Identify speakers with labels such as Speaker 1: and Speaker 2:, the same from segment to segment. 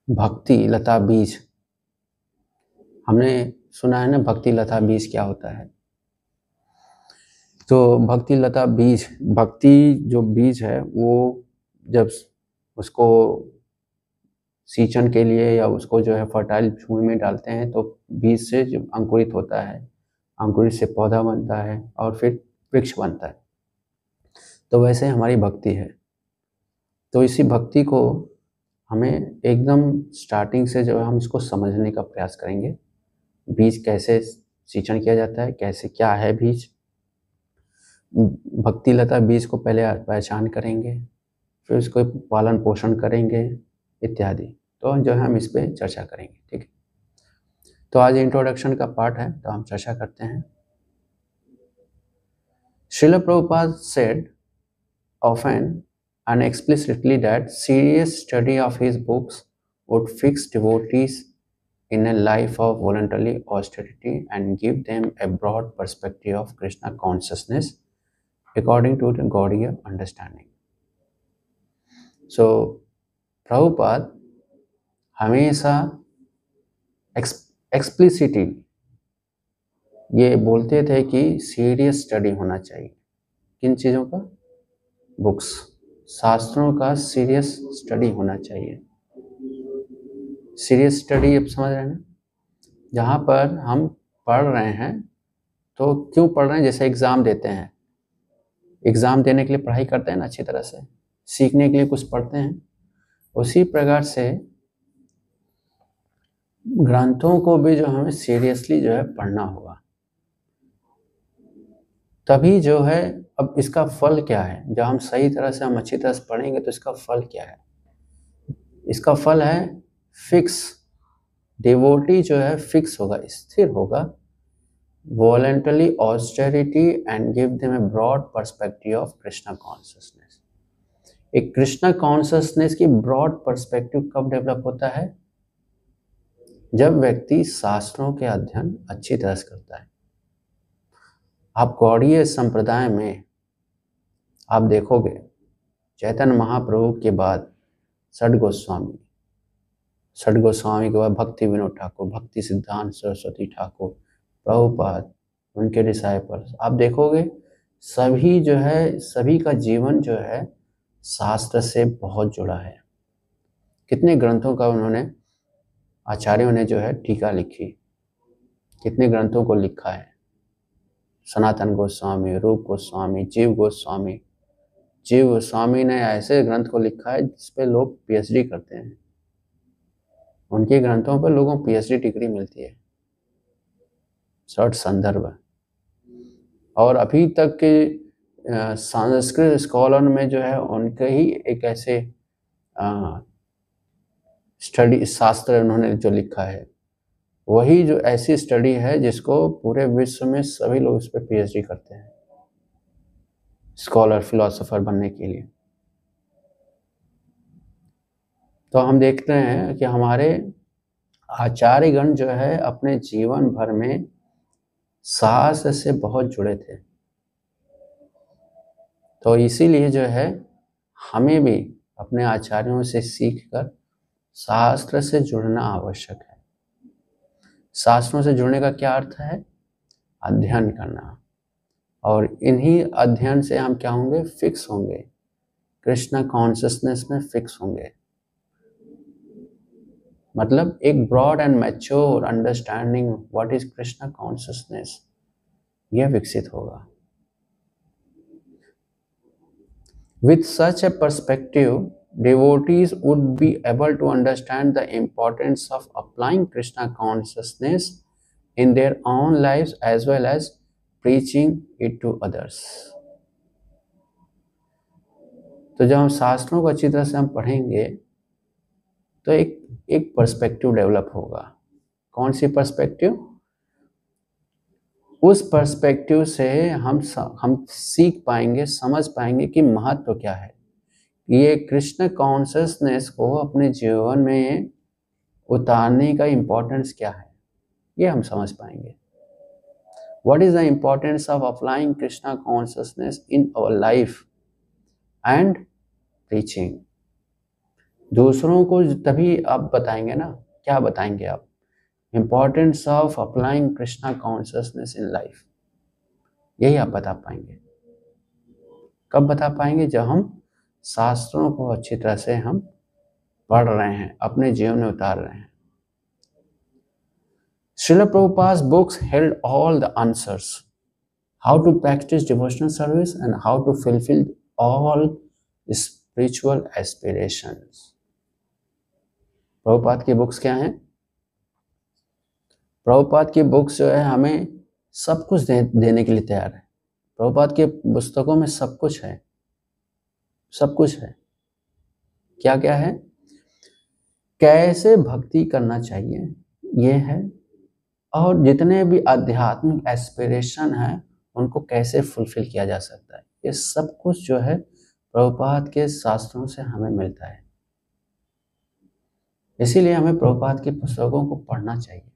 Speaker 1: भक्ति लता बीज, हमने सुना है ना भक्ति लता बीज क्या होता है। तो भक्ति लता बीज, भक्ति जो बीज है वो जब उसको सींचन के लिए या उसको जो है फर्टाइल भूमि में डालते हैं तो बीज से जब अंकुरित होता है, अंकुरित से पौधा बनता है और फिर वृक्ष बनता है। तो वैसे हमारी भक्ति है। तो इसी भक्ति को हमें एकदम स्टार्टिंग से जो है हम इसको समझने का प्रयास करेंगे। बीज कैसे सिंचन किया जाता है, कैसे क्या है बीज, भक्ति लता बीज को पहले पहचान करेंगे, फिर उसको पालन पोषण करेंगे इत्यादि। तो जो है हम इस पर चर्चा करेंगे, ठीक है। तो आज इंट्रोडक्शन का पार्ट है, तो हम चर्चा करते हैं। Srila Prabhupada said often and explicitly that serious study of his books would fix devotees in a life of voluntary austerity and give them a broad perspective of Krishna consciousness according to the Gaudiya understanding. So, Prabhupada हमेशा explicitly ये बोलते थे कि serious study होना चाहिए। किन चीज़ों का? बुक्स, शास्त्रों का सीरियस स्टडी होना चाहिए। सीरियस स्टडी अब समझ रहे हैं ना, जहाँ पर हम पढ़ रहे हैं तो क्यों पढ़ रहे हैं? जैसे एग्ज़ाम देते हैं, एग्ज़ाम देने के लिए पढ़ाई करते हैं ना अच्छी तरह से, सीखने के लिए कुछ पढ़ते हैं। उसी प्रकार से ग्रंथों को भी जो हमें सीरियसली जो है पढ़ना होगा, तभी जो है। अब इसका फल क्या है? जब हम सही तरह से, हम अच्छी तरह से पढ़ेंगे तो इसका फल क्या है? इसका फल है फिक्स, डिवोटी जो है फिक्स होगा, स्थिर होगा, voluntary austerity and give them a broad perspective of Krishna consciousness. एक कृष्णा कॉन्शियसनेस की ब्रॉड पर्सपेक्टिव कब डेवलप होता है? जब व्यक्ति शास्त्रों के अध्ययन अच्छी तरह से करता है। आप गौड़ीय संप्रदाय में आप देखोगे चैतन्य महाप्रभु के बाद षड गोस्वामी, षड गोस्वामी के बाद भक्ति विनोद ठाकुर, भक्ति सिद्धांत सरस्वती ठाकुर, प्रभुपाद, उनके डिसाइपल्स, आप देखोगे सभी जो है, सभी का जीवन जो है शास्त्र से बहुत जुड़ा है। कितने ग्रंथों का उन्होंने, आचार्यों ने जो है टीका लिखी, कितने ग्रंथों को लिखा है। सनातन गोस्वामी, रूप गोस्वामी, जीव गोस्वामी, जीव गोस्वामी ने ऐसे ग्रंथ को लिखा है जिस पे लोग पीएचडी करते हैं। उनके ग्रंथों पर लोगों को पीएचडी डिग्री मिलती है, शॉर्ट संदर्भ। और अभी तक के संस्कृत स्कॉलर में जो है उनके ही एक ऐसे स्टडी शास्त्र उन्होंने जो लिखा है, वही जो ऐसी स्टडी है जिसको पूरे विश्व में सभी लोग उस पर पीएचडी करते हैं, स्कॉलर, फिलोसोफर बनने के लिए। तो हम देखते हैं कि हमारे आचार्यगण जो है अपने जीवन भर में शास्त्र से बहुत जुड़े थे। तो इसीलिए जो है हमें भी अपने आचार्यों से सीखकर शास्त्र से जुड़ना आवश्यक है। शास्त्रों से जुड़ने का क्या अर्थ है? अध्ययन करना। और इन्हीं अध्ययन से हम क्या होंगे? फिक्स होंगे, कृष्णा कॉन्शियसनेस में फिक्स होंगे। मतलब एक broad and mature understanding what is Krishna consciousness, यह विकसित होगा। With such a perspective, devotees would be able to understand the importance of applying Krishna consciousness in their own lives as well as preaching it to others. तो जब हम शास्त्रों को अच्छी तरह से हम पढ़ेंगे तो एक पर्सपेक्टिव डेवलप होगा। कौन सी पर्सपेक्टिव? उस पर्सपेक्टिव से हम सीख पाएंगे, समझ पाएंगे कि महत्व क्या है। ये कृष्ण कॉन्शियसनेस को अपने जीवन में उतारने का इम्पोर्टेंस क्या है, ये हम समझ पाएंगे। What is the importance of applying Krishna consciousness in our life and preaching? दूसरों को तभी आप बताएंगे ना, क्या बताएंगे आप? Importance of applying Krishna consciousness in life, यही आप बता पाएंगे। कब बता पाएंगे? जब हम शास्त्रों को अच्छी तरह से हम पढ़ रहे हैं, अपने जीवन में उतार रहे हैं। Srila Prabhupada's books held all the answers, how to practice devotional service and how to fulfill all spiritual aspirations. Prabhupada की बुक्स क्या हैं? प्रभुपाद की बुक्स जो है हमें सब कुछ देने के लिए तैयार है। प्रभुपाद के पुस्तकों में सब कुछ है, सब कुछ है। क्या क्या है? कैसे भक्ति करना चाहिए ये है, और जितने भी आध्यात्मिक एस्पिरेशन है उनको कैसे फुलफिल किया जा सकता है, ये सब कुछ जो है प्रभुपाद के शास्त्रों से हमें मिलता है। इसीलिए हमें प्रभुपाद की पुस्तकों को पढ़ना चाहिए।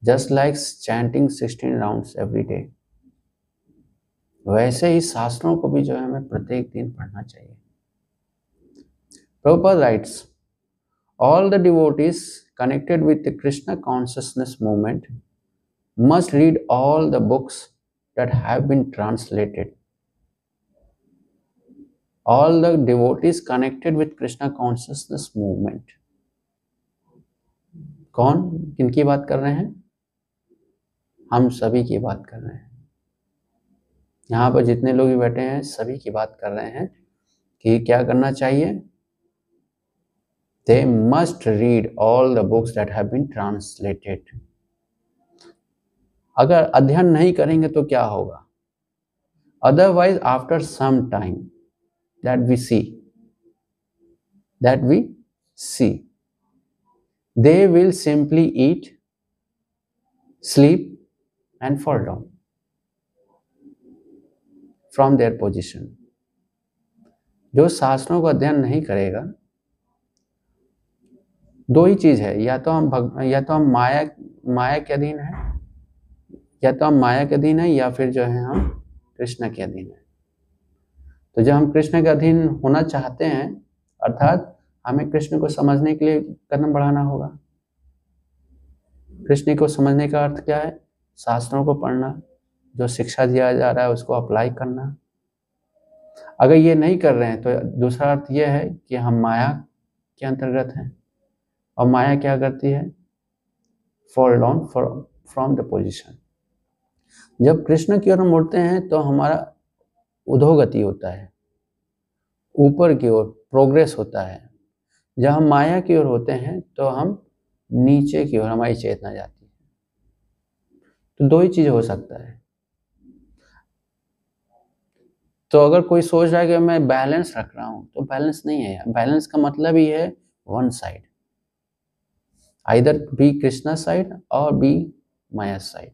Speaker 1: Just like chanting 16 rounds every day, वैसे ही शास्त्रों को भी जो है हमें प्रत्येक दिन पढ़ना चाहिए। Prabhupada rights, all the devotees connected with the Krishna consciousness movement must read all the books that have been translated. All the devotees connected with Krishna consciousness movement. कौन, किनकी बात कर रहे हैं? हम सभी की बात कर रहे हैं। यहाँ पर जितने लोग भी बैठे हैं सभी की बात कर रहे हैं कि क्या करना चाहिए? They must read all the books that have been translated. अगर अध्ययन नहीं करेंगे तो क्या होगा? Otherwise, after some time that we see, they will simply eat, sleep and fall down from their position. जो शास्त्रों का अध्ययन नहीं करेगा, दो ही चीज है, या तो हम माया के अधीन है, या फिर जो है हम कृष्ण के अधीन है। तो जब हम कृष्ण के अधीन होना चाहते हैं, अर्थात हमें कृष्ण को समझने के लिए कदम बढ़ाना होगा। कृष्ण को समझने का अर्थ क्या है? शास्त्रों को पढ़ना, जो शिक्षा दिया जा रहा है उसको अप्लाई करना। अगर ये नहीं कर रहे हैं तो दूसरा अर्थ ये है कि हम माया के अंतर्गत हैं, और माया क्या करती है? Fall down from the position. जब कृष्ण की ओर हम उठते हैं तो हमारा उधोगति होता है, ऊपर की ओर प्रोग्रेस होता है। जब हम माया की ओर होते हैं तो हम नीचे की ओर, हमारी चेतना जाती है। तो दो ही चीज हो सकता है। तो अगर कोई सोच रहा है कि मैं बैलेंस रख रहा हूं, तो बैलेंस नहीं है। बैलेंस का मतलब ही है one side, either be Krishna side और be Maya side.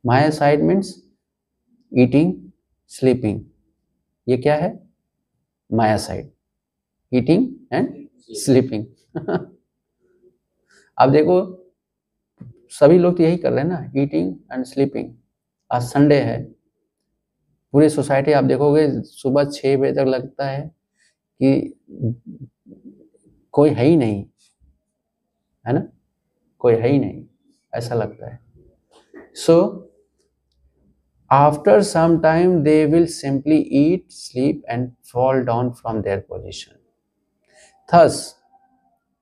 Speaker 1: Maya side means eating, sleeping, ये क्या है? Maya side, eating and sleeping. अब देखो सभी लोग तो यही कर रहे हैं ना, ईटिंग एंड स्लीपिंग। आज संडे है, पूरी सोसाइटी आप देखोगे सुबह 6 बजे तक लगता है कि कोई है ही नहीं, है ना, कोई है ही नहीं, ऐसा लगता है। सो after some time they will simply eat, sleep and fall down from their position. Thus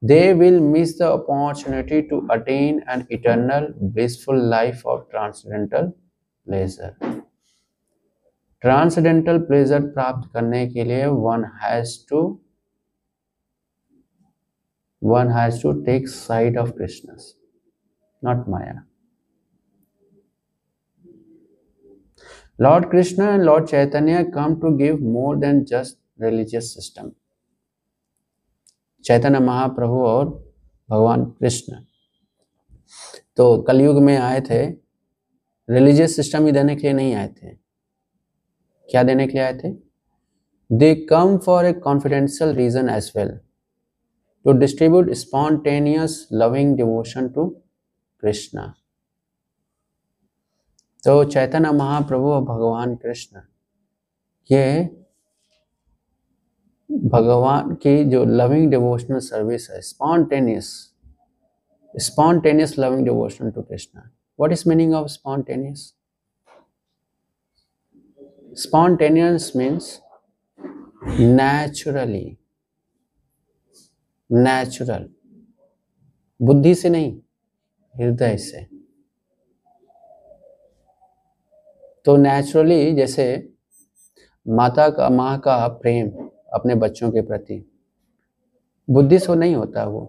Speaker 1: they will miss the opportunity to attain an eternal blissful life of transcendental pleasure. Transcendental pleasure प्राप्त करने के लिए one has to take side of Krishna, not Maya. Lord Krishna and Lord Chaitanya come to give more than just religious system. Chaitanya Mahaprabhu और भगवान कृष्ण तो कलयुग में आए थे, रिलीजियस सिस्टम ही देने के लिए नहीं आए थे। क्या देने के लिए आए थे? They come for a confidential reason as well, to distribute spontaneous loving devotion to Krishna. तो चैतन्य महाप्रभु और भगवान कृष्ण ये भगवान की जो लविंग डिवोशनल सर्विस है, spontaneous loving devotion to Krishna. What is meaning of spontaneous? Spontaneous means naturally, natural, बुद्धि से नहीं, हृदय से। तो नेचुरली जैसे माँ का प्रेम अपने बच्चों के प्रति बुद्धि से नहीं होता, वो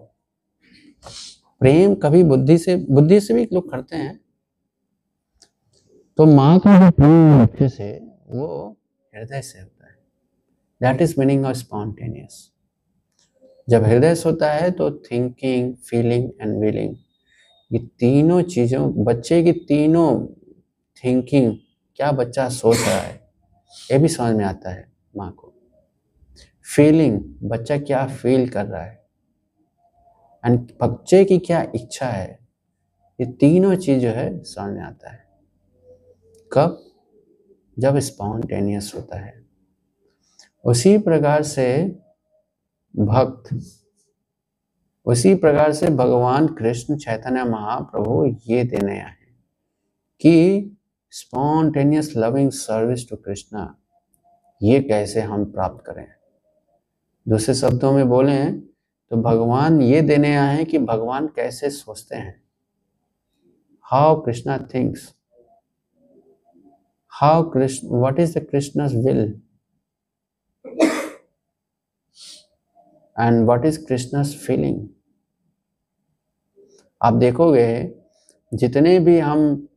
Speaker 1: प्रेम कभी बुद्धि से भी लोग करते हैं। तो माँ का जो प्रेम बच्चे से वो हृदय से होता है। That is meaning of spontaneous. जब हृदय से होता है तो थिंकिंग, फीलिंग एंड विलिंग, ये तीनों चीजों, बच्चे की तीनों थिंकिंग, क्या बच्चा सोच रहा है ये भी समझ में आता है माँ को। फीलिंग, बच्चा क्या फील कर रहा है, एंड बच्चे की क्या इच्छा है, ये तीनों चीज जो है समझ में आता है। कब? जब स्पॉन्टेनियस होता है। उसी प्रकार से भगवान कृष्ण चैतन्य महाप्रभु ये देने आए कि spontaneous loving service to Krishna, ये कैसे हम प्राप्त करें। दूसरे शब्दों में बोले तो भगवान ये देने आए हैं कि भगवान कैसे सोचते हैं, how Krishna thinks, what is the Krishna's will and what is Krishna's feeling। आप देखोगे जितने भी हम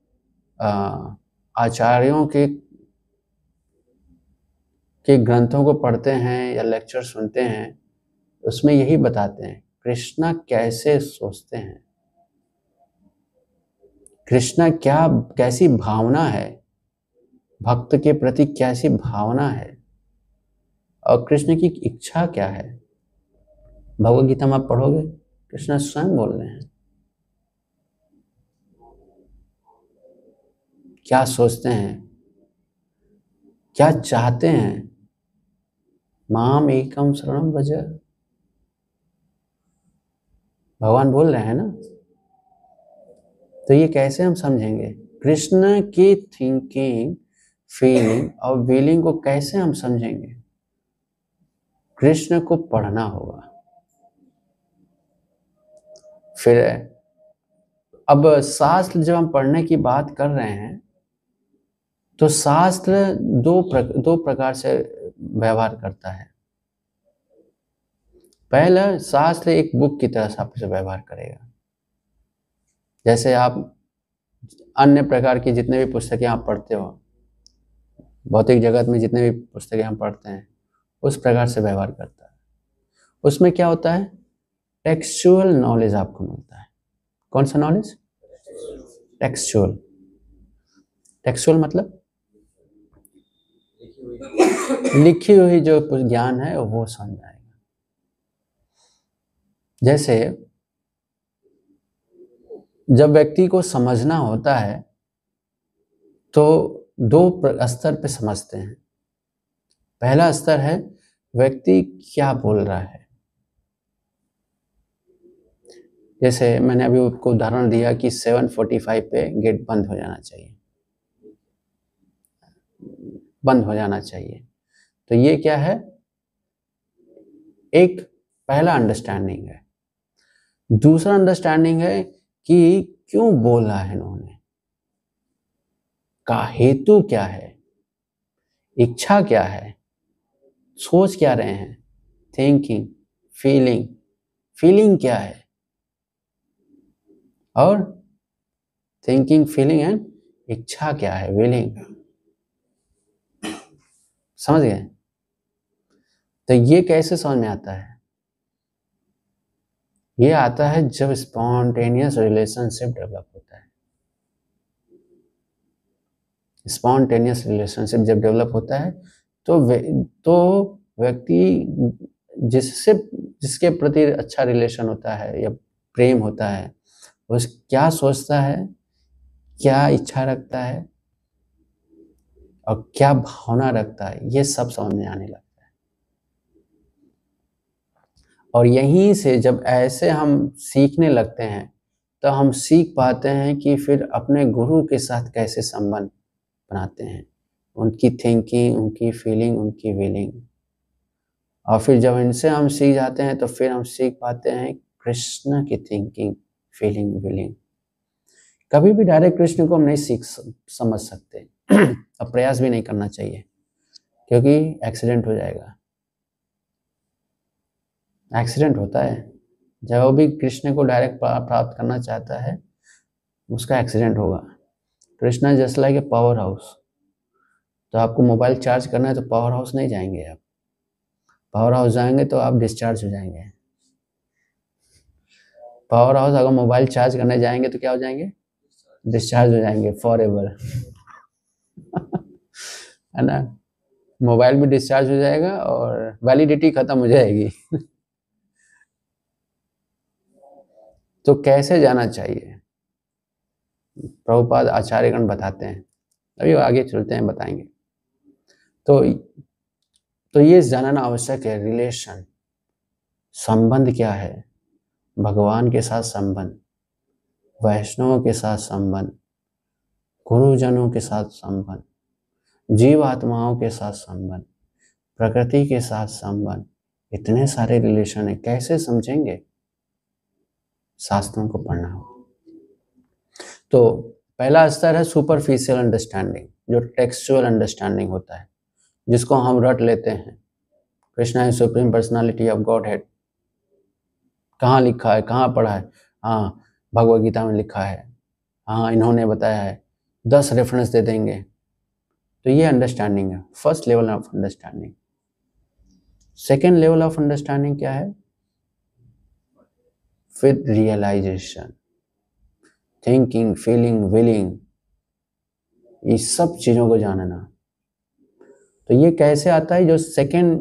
Speaker 1: आचार्यों के ग्रंथों को पढ़ते हैं या लेक्चर सुनते हैं, उसमें यही बताते हैं कृष्णा कैसे सोचते हैं, कृष्णा कैसी भावना है, भक्त के प्रति कैसी भावना है, और कृष्ण की इच्छा क्या है। भगवद गीता में आप पढ़ोगे, कृष्ण स्वयं बोल रहे हैं क्या सोचते हैं, क्या चाहते हैं। माम एकम शरणम व्रज, भगवान बोल रहे हैं ना। तो ये कैसे हम समझेंगे कृष्ण की थिंकिंग, फीलिंग और विलिंग को कैसे हम समझेंगे? कृष्ण को पढ़ना होगा। फिर अब शास्त्र जब हम पढ़ने की बात कर रहे हैं तो शास्त्र दो प्रकार से व्यवहार करता है। पहला, शास्त्र एक बुक की तरह से आपसे व्यवहार करेगा। जैसे आप अन्य प्रकार की जितने भी पुस्तकें आप पढ़ते हो, भौतिक जगत में जितने भी पुस्तकें हम पढ़ते हैं, उस प्रकार से व्यवहार करता है। उसमें क्या होता है? टेक्सचुअल नॉलेज आपको मिलता है। कौन सा नॉलेज? टेक्सचुअल। टेक्सचुअल मतलब लिखी हुई जो ज्ञान है वो समझ आएगा। जैसे जब व्यक्ति को समझना होता है तो दो स्तर पे समझते हैं। पहला स्तर है व्यक्ति क्या बोल रहा है। जैसे मैंने अभी आपको उदाहरण दिया कि 7:45 पे गेट बंद हो जाना चाहिए। तो ये क्या है? एक पहला अंडरस्टैंडिंग है। दूसरा अंडरस्टैंडिंग है कि क्यों बोला है इन्होंने, का हेतु क्या है, इच्छा क्या है, सोच क्या रहे हैं, थिंकिंग, फीलिंग क्या है, और थिंकिंग, फीलिंग एंड इच्छा क्या है, विलिंग। समझ गए? तो ये कैसे समझ में आता है? ये आता है जब स्पॉन्टेनियस रिलेशनशिप डेवलप होता है। स्पॉन्टेनियस रिलेशनशिप जब डेवलप होता है तो व्यक्ति जिसके प्रति अच्छा रिलेशन होता है या प्रेम होता है, वो क्या सोचता है, क्या इच्छा रखता है और क्या भावना रखता है, ये सब समझ में आने लगता है। और यहीं से जब ऐसे हम सीखने लगते हैं तो हम सीख पाते हैं कि फिर अपने गुरु के साथ कैसे संबंध बनाते हैं, उनकी थिंकिंग, उनकी फीलिंग, उनकी विलिंग। और फिर जब इनसे हम सीख जाते हैं तो फिर हम सीख पाते हैं कृष्ण की थिंकिंग, फीलिंग, विलिंग। कभी भी डायरेक्ट कृष्ण को हम नहीं समझ सकते अब प्रयास भी नहीं करना चाहिए, क्योंकि एक्सीडेंट हो जाएगा। एक्सीडेंट होता है जब वो भी कृष्ण को डायरेक्ट प्राप्त करना चाहता है, उसका एक्सीडेंट होगा। Krishna just like a power house. तो आपको मोबाइल चार्ज करना है तो पावर हाउस नहीं जाएंगे आप। पावर हाउस जाएंगे तो आप डिस्चार्ज हो जाएंगे। पावर हाउस अगर मोबाइल चार्ज करने जाएंगे तो क्या हो जाएंगे? डिस्चार्ज हो जाएंगे फॉर एवर है ना। मोबाइल भी डिस्चार्ज हो जाएगा और वैलिडिटी खत्म हो जाएगी तो कैसे जाना चाहिए, प्रभुपाद आचार्यगण बताते हैं। अभी आगे चलते हैं, बताएंगे। तो ये जानना आवश्यक है, रिलेशन, संबंध क्या है। भगवान के साथ संबंध, वैष्णवों के साथ संबंध, गुरुजनों के साथ संबंध, जीव आत्माओं के साथ संबंध, प्रकृति के साथ संबंध, इतने सारे रिलेशन है, कैसे समझेंगे? शास्त्रों को पढ़ना हो। तो पहला स्तर है सुपरफिशियल अंडरस्टैंडिंग, जो टेक्सचुअल अंडरस्टैंडिंग होता है, जिसको हम रट लेते हैं। Krishna is supreme personality of God head, कहाँ लिखा है, कहाँ पढ़ा है? हाँ, भगवद गीता में लिखा है, हाँ इन्होंने बताया है, 10 रेफरेंस दे देंगे। तो ये अंडरस्टैंडिंग है, first level of understanding. Second level of understanding क्या है? फिर रियलाइजेशन, थिंकिंग, फीलिंग, विलिंग, ये सब चीज़ों को जानना। तो ये कैसे आता है? जो सेकेंड,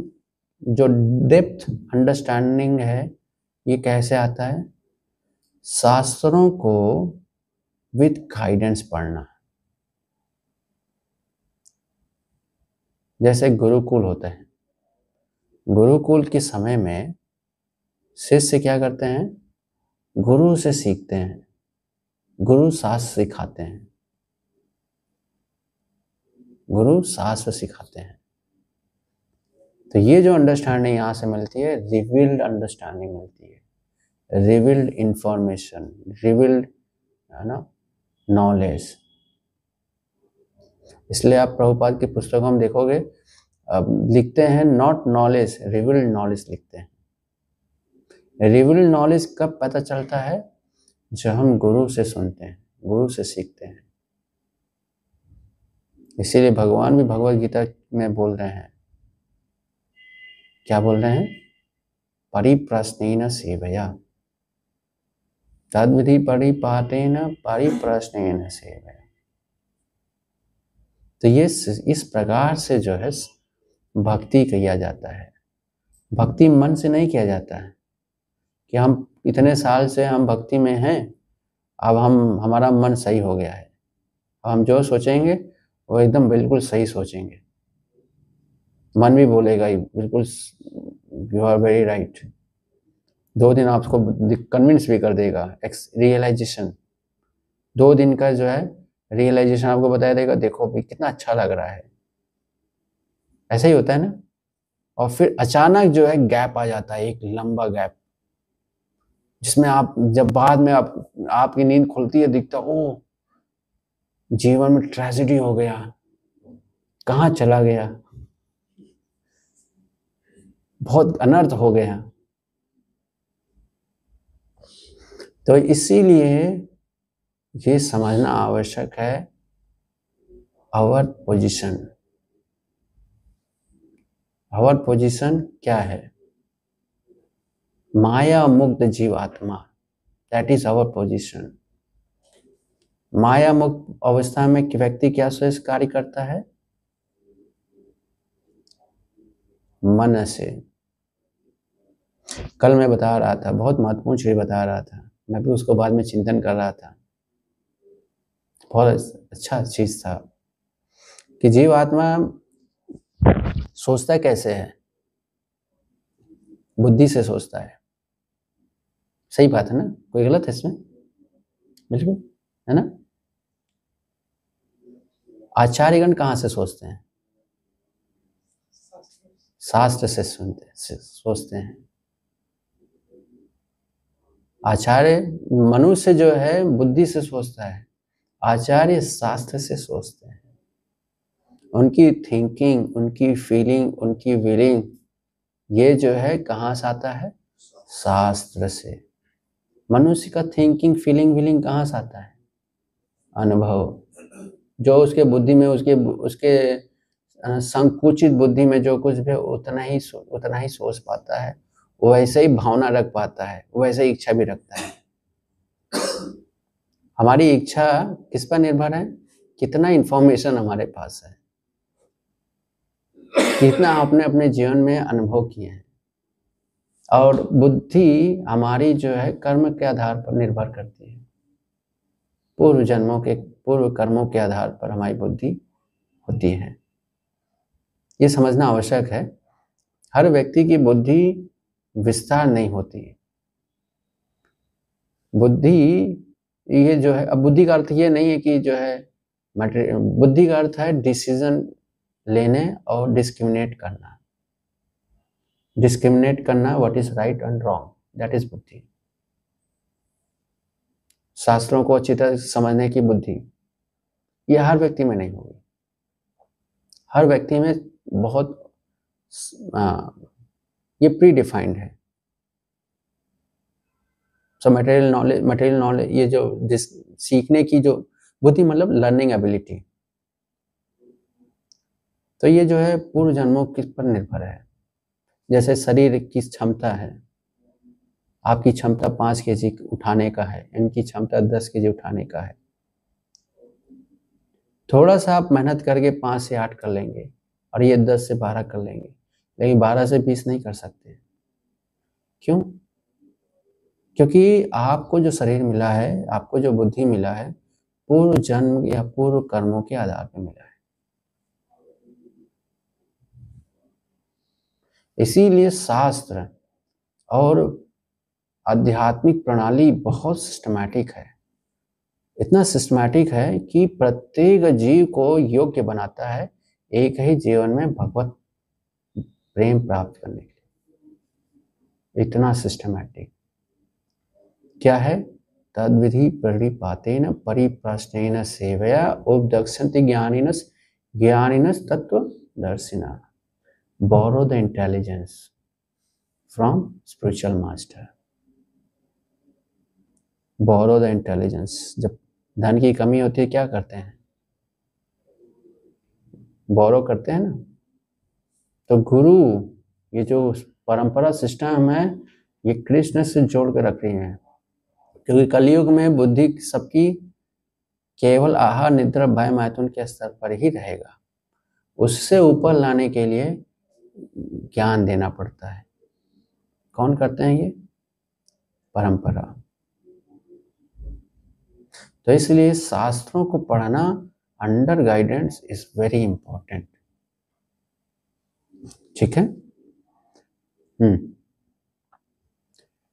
Speaker 1: जो डेप्थ अंडरस्टैंडिंग है, ये कैसे आता है? शास्त्रों को विद गाइडेंस पढ़ना। जैसे गुरुकुल होते हैं, गुरुकुल के समय में शिष्य क्या करते हैं? गुरु से सीखते हैं, गुरु शास्त्र सिखाते हैं, गुरु शास्त्र सिखाते हैं। तो ये जो अंडरस्टैंडिंग यहाँ से मिलती है, रिवील्ड अंडरस्टैंडिंग मिलती है, रिवील्ड इंफॉर्मेशन, रिवील्ड, है ना, नॉलेज। इसलिए आप प्रभुपाद की पुस्तकों में देखोगे लिखते हैं नॉट नॉलेज, रिवील्ड नॉलेज लिखते हैं। रिवील्ड नॉलेज कब पता चलता है? जब हम गुरु से सुनते हैं, गुरु से सीखते हैं। इसीलिए भगवान भी भगवद गीता में बोल रहे हैं, क्या बोल रहे हैं? परिप्रश्नेन सेवया, तद्विधि परिपाटेन परिप्रश्नेन सेवया। तो ये इस प्रकार से जो है भक्ति किया जाता है। भक्ति मन से नहीं किया जाता है कि हम इतने साल से हम भक्ति में हैं, अब हमारा मन सही हो गया है, हम जो सोचेंगे वो एकदम बिल्कुल सही सोचेंगे। मन भी बोलेगा ही बिल्कुल यू आर वेरी राइट, 2 दिन आपको कन्विंस भी कर देगा। रियलाइजेशन, 2 दिन का जो है रियलाइजेशन आपको बता देगा, देखो भाई कितना अच्छा लग रहा है। ऐसा ही होता है ना। और फिर अचानक जो है गैप आ जाता है, एक लंबा गैप, जिसमें आप जब बाद में आपकी नींद खुलती है, दिखता ओ जीवन में ट्रेजेडी हो गया, कहाँ चला गया, बहुत अनर्थ हो गया। तो इसीलिए ये समझना आवश्यक है आवर पोजीशन। आवर पोजीशन क्या है? माया मुक्त जीवात्मा, दैट इज आवर पोजीशन। माया मुक्त अवस्था में व्यक्ति क्या श्रेष्ठ कार्य करता है? मन से। कल मैं बता रहा था, बहुत महत्वपूर्ण चीज बता रहा था, मैं भी उसको बाद में चिंतन कर रहा था, बहुत अच्छा चीज था कि जीवात्मा सोचता कैसे है? बुद्धि से सोचता है। सही बात है ना, कोई गलत है इसमें? बिल्कुल, है ना। आचार्यगण कहाँ से सोचते हैं? शास्त्र से सोचते हैं। आचार्य मनुष्य जो है बुद्धि से सोचता है, आचार्य शास्त्र से सोचते हैं। उनकी थिंकिंग, उनकी फीलिंग, उनकी विलिंग, ये जो है कहाँ से आता है? शास्त्र से। मनुष्य का थिंकिंग, फीलिंग, विलिंग कहाँ से आता है? अनुभव। जो उसके बुद्धि में, उसके संकुचित बुद्धि में जो कुछ भी उतना ही सोच पाता है, वो वैसे ही भावना रख पाता है, वैसे ही इच्छा भी रखता है। हमारी इच्छा किस पर निर्भर है? कितना इंफॉर्मेशन हमारे पास है, कितना आपने अपने जीवन में अनुभव किए हैं। और बुद्धि हमारी जो है कर्म के आधार पर निर्भर करती है। पूर्व कर्मों के आधार पर हमारी बुद्धि होती है। ये समझना आवश्यक है। हर व्यक्ति की बुद्धि विस्तार नहीं होती। बुद्धि ये जो है, अब बुद्धि का अर्थ ये नहीं है कि जो है बुद्धि का अर्थ है डिसीजन लेने और डिस्क्रिमिनेट करना। डिस्क्रिमिनेट करना what is right and wrong, that is बुद्धि। शास्त्रों को अच्छी तरह समझने की बुद्धि, ये हर व्यक्ति में नहीं होगी। हर व्यक्ति में बहुत ये प्री डिफाइंड है। सो मटेरियल नॉलेज, ये जो सीखने की जो बुद्धि, मतलब लर्निंग एबिलिटी, तो ये जो है पूर्व जन्मों किस पर निर्भर है। जैसे शरीर की क्षमता है, आपकी क्षमता 5 केजी उठाने का है, इनकी क्षमता 10 केजी उठाने का है। थोड़ा सा आप मेहनत करके 5 से 8 कर लेंगे और ये 10 से 12 कर लेंगे, लेकिन 12 से 20 नहीं कर सकते। क्यों? क्योंकि आपको जो शरीर मिला है, आपको जो बुद्धि मिला है, पूर्व जन्म या पूर्व कर्मों के आधार पर मिला है। इसीलिए शास्त्र और आध्यात्मिक प्रणाली बहुत सिस्टमैटिक है। इतना सिस्टमैटिक है कि प्रत्येक जीव को योग्य बनाता है एक ही जीवन में भगवत प्रेम प्राप्त करने के लिए। इतना सिस्टमैटिक क्या है? तद्विधि परिपातेन परिप्रश्नेन सेवया उपदक्षन्ति ज्ञानिनस् तत्वदर्शिनः। Borrow the intelligence from spiritual master. Borrow the intelligence. जब धन की कमी होती है क्या करते हैं? बोरो करते हैं ना। तो गुरु, ये जो परंपरा सिस्टम है, ये कृष्ण से जोड़ कर रख रही है। क्योंकि कलयुग में बुद्धि सबकी केवल आहार, निद्रा, भय, मैथुन के स्तर पर ही रहेगा। उससे ऊपर लाने के लिए ज्ञान देना पड़ता है। कौन करते हैं ये? परंपरा। तो इसलिए शास्त्रों को पढ़ना under guidance is very important. ठीक है।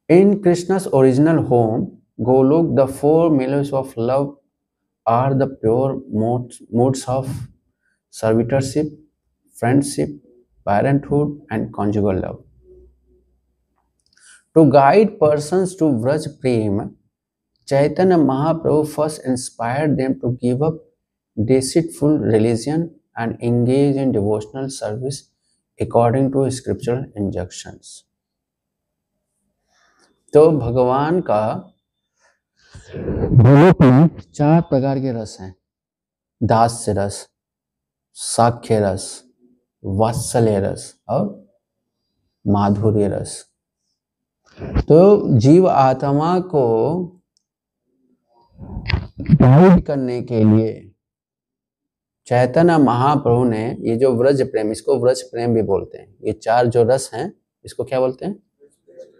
Speaker 1: In Krishna's original home Golok, the 4 mellows of love are the pure modes of servitorship, friendship, parenthood and conjugal love. To guide persons to Vraj Prem, Chaitanya Mahaprabhu first inspired them to give up deceitful religion and engage in devotional service according to scriptural injunctions. तो भगवान का गोलोक में 4 प्रकार के रस हैं। दास्य रस, साख्य रस, वात्सल्य रस और माधुर्य रस। तो जीव आत्मा को गाइड करने के लिए चैतन्य महाप्रभु ने ये जो व्रज प्रेम, इसको व्रज प्रेम भी बोलते हैं। ये 4 जो रस हैं, इसको क्या बोलते हैं?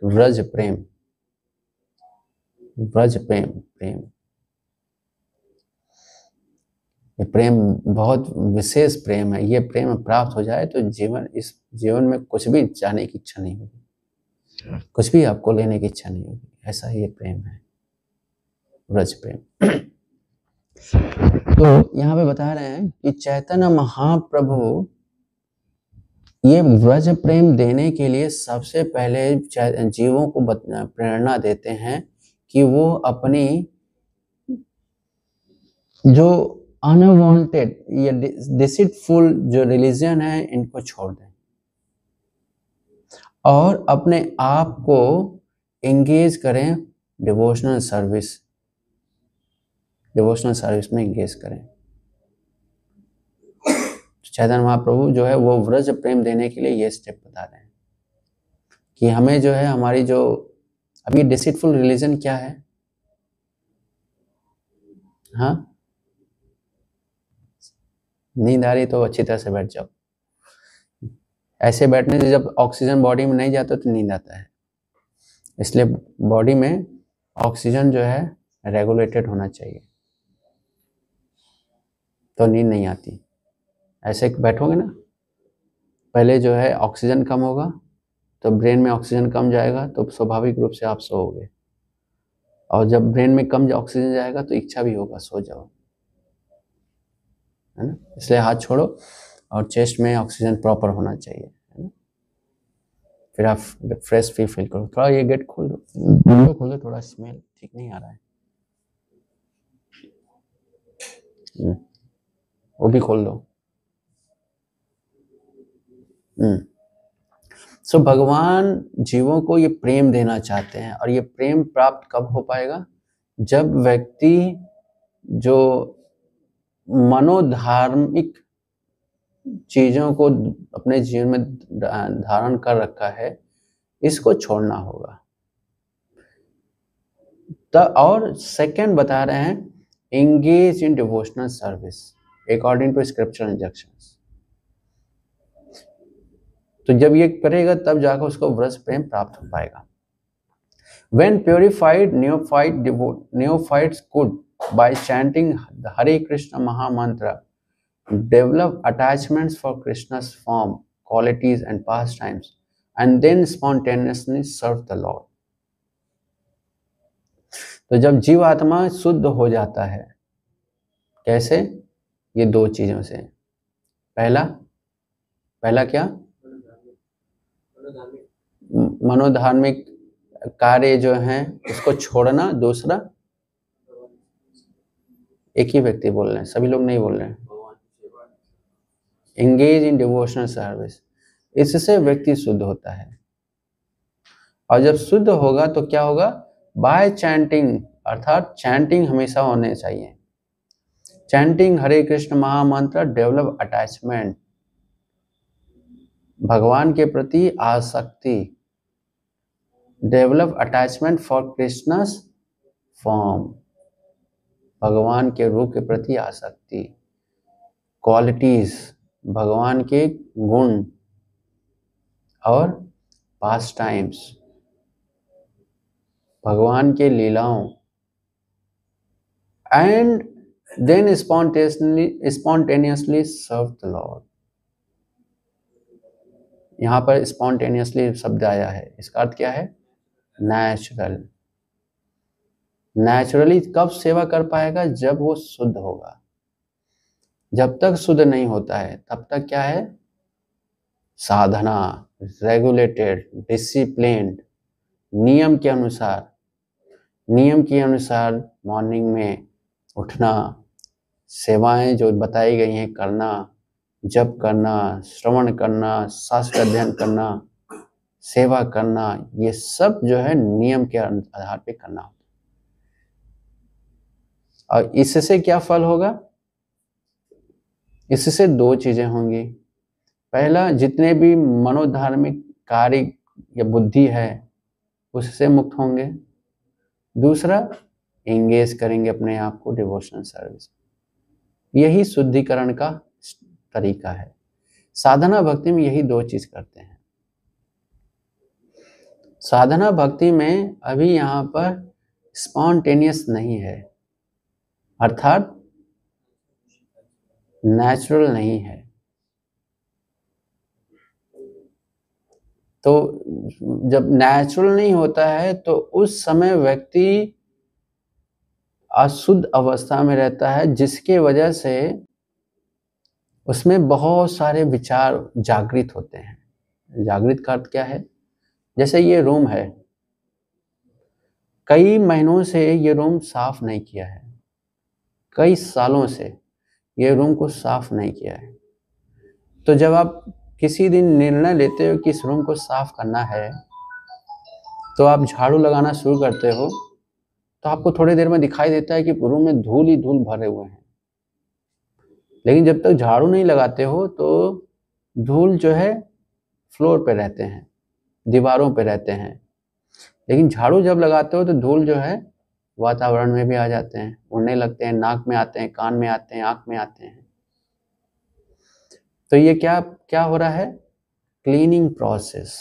Speaker 1: व्रज प्रेम। व्रज प्रेम ये प्रेम बहुत विशेष प्रेम है। ये प्रेम प्राप्त हो जाए तो इस जीवन में कुछ भी चाहने की इच्छा नहीं होगी, कुछ भी आपको लेने की इच्छा नहीं होगी। ऐसा ये प्रेम है, व्रज प्रेम। तो यहाँ पे बता रहे हैं कि चैतन्य महाप्रभु ये व्रज प्रेम देने के लिए सबसे पहले जीवों को प्रेरणा देते हैं कि वो अपनी जो अनवांटेड या डिसीटफुल जो रिलीजन है इनको छोड़ दें और अपने आप को एंगेज करें डिवोशनल सर्विस में एंगेज करें। चैतन्य महाप्रभु जो है वो व्रज प्रेम देने के लिए ये स्टेप बता रहे हैं कि हमें जो है हमारी जो अभी डिसीटफुल रिलीजन क्या है, हाँ, नींद आ रही तो अच्छी तरह से बैठ जाओ। ऐसे बैठने से जब ऑक्सीजन बॉडी में नहीं जाता तो नींद आता है, इसलिए बॉडी में ऑक्सीजन जो है रेगुलेटेड होना चाहिए तो नींद नहीं आती। ऐसे बैठोगे ना, पहले जो है ऑक्सीजन कम होगा तो ब्रेन में ऑक्सीजन कम जाएगा तो स्वाभाविक रूप से आप सोओगे, और जब ब्रेन में कम ऑक्सीजन जाएगा तो इच्छा भी होगा सो जाओ, है ना। इसलिए हाथ छोड़ो और चेस्ट में ऑक्सीजन प्रॉपर होना चाहिए, है ना। फिर आप फ्रेश फील करो। थोड़ा ये गेट खोल दो, विंडो खोल दो, थोड़ा स्मेल ठीक नहीं आ रहा है, वो भी खोल दो। सो भगवान जीवों को ये प्रेम देना चाहते हैं, और ये प्रेम प्राप्त कब हो पाएगा, जब व्यक्ति जो मनोधार्मिक चीजों को अपने जीवन में धारण कर रखा है, इसको छोड़ना होगा। और सेकंड बता रहे हैं, engage in devotional service according to scriptural instructions. तो जब ये करेगा तब जाकर उसको व्रज प्रेम प्राप्त हो पाएगा। When purified neophytes could, by chanting the Hare Krishna Maha Mantra, develop attachments for Krishna's form, qualities and pastimes, and then spontaneously serve the Lord. तो जब जीवात्मा शुद्ध हो जाता है, कैसे? ये दो चीजों से। पहला क्या? मनोधार्मिक कार्य जो हैं उसको छोड़ना। दूसरा, एक ही व्यक्ति बोल रहे हैं, सभी लोग नहीं बोल रहे हैं। एंगेज इन डिवोशनल सर्विस, इससे व्यक्ति शुद्ध होता है। और जब शुद्ध होगा तो क्या होगा? बाय चैंटिंग, अर्थात चैंटिंग हमेशा होने चाहिए। चैंटिंग हरे कृष्ण महामंत्र डेवलप अटैचमेंट, भगवान के प्रति आसक्ति, develop attachment for Krishna's form, भगवान के रूप के प्रति आसक्ति, क्वालिटीज, भगवान के गुण, और पास्ट टाइम्स, भगवान के लीलाओं, and then spontaneously serve the lord. यहाँ पर स्पॉन्टेनियसली शब्द आया है, इसका अर्थ क्या है? नेचुरल। नेचुरली कब सेवा कर पाएगा? जब वो शुद्ध होगा। जब तक शुद्ध नहीं होता है तब तक क्या है? साधना, रेगुलेटेड, डिसिप्लिन्ड, नियम के अनुसार मॉर्निंग में उठना, सेवाएं जो बताई गई हैं करना, जप करना, श्रवण करना, शास्त्र अध्ययन करना, सेवा करना, ये सब जो है नियम के आधार पे करना होता है। और इससे क्या फल होगा? इससे दो चीजें होंगी। पहला, जितने भी मनोधार्मिक कार्य या बुद्धि है उससे मुक्त होंगे। दूसरा, एंगेज करेंगे अपने आप को डिवोशनल सर्विस। यही शुद्धिकरण का तरीका है। साधना भक्ति में यही दो चीज करते हैं। साधना भक्ति में अभी यहाँ पर स्पॉन्टेनियस नहीं है, अर्थात नेचुरल नहीं है। तो जब नेचुरल नहीं होता है तो उस समय व्यक्ति अशुद्ध अवस्था में रहता है, जिसके वजह से उसमें बहुत सारे विचार जागृत होते हैं। जागृत का अर्थ क्या है? जैसे ये रूम है, कई महीनों से ये रूम साफ नहीं किया है, कई सालों से ये रूम को साफ नहीं किया है। तो जब आप किसी दिन निर्णय लेते हो कि इस रूम को साफ करना है, तो आप झाड़ू लगाना शुरू करते हो, तो आपको थोड़ी देर में दिखाई देता है कि रूम में धूल ही धूल भरे हुए हैं। लेकिन जब तक झाड़ू नहीं लगाते हो तो धूल जो है फ्लोर पे रहते हैं, दीवारों पे रहते हैं। लेकिन झाड़ू जब लगाते हो तो धूल जो है वातावरण में भी आ जाते हैं, उड़ने लगते हैं, नाक में आते हैं, कान में आते हैं, आँख में आते हैं। तो ये क्या क्या हो रहा है? Cleaning process.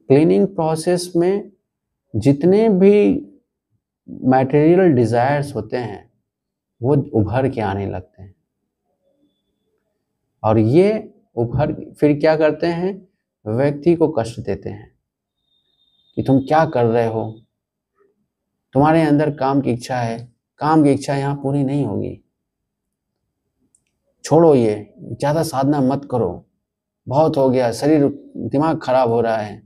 Speaker 1: क्लीनिंग प्रोसेस में जितने भी मटेरियल डिजायर्स होते हैं वो उभर के आने लगते हैं, और ये उभर फिर क्या करते हैं? व्यक्ति को कष्ट देते हैं कि तुम क्या कर रहे हो, तुम्हारे अंदर काम की इच्छा है, काम की इच्छा यहाँ पूरी नहीं होगी, छोड़ो, ये ज़्यादा साधना मत करो, बहुत हो गया, शरीर दिमाग खराब हो रहा है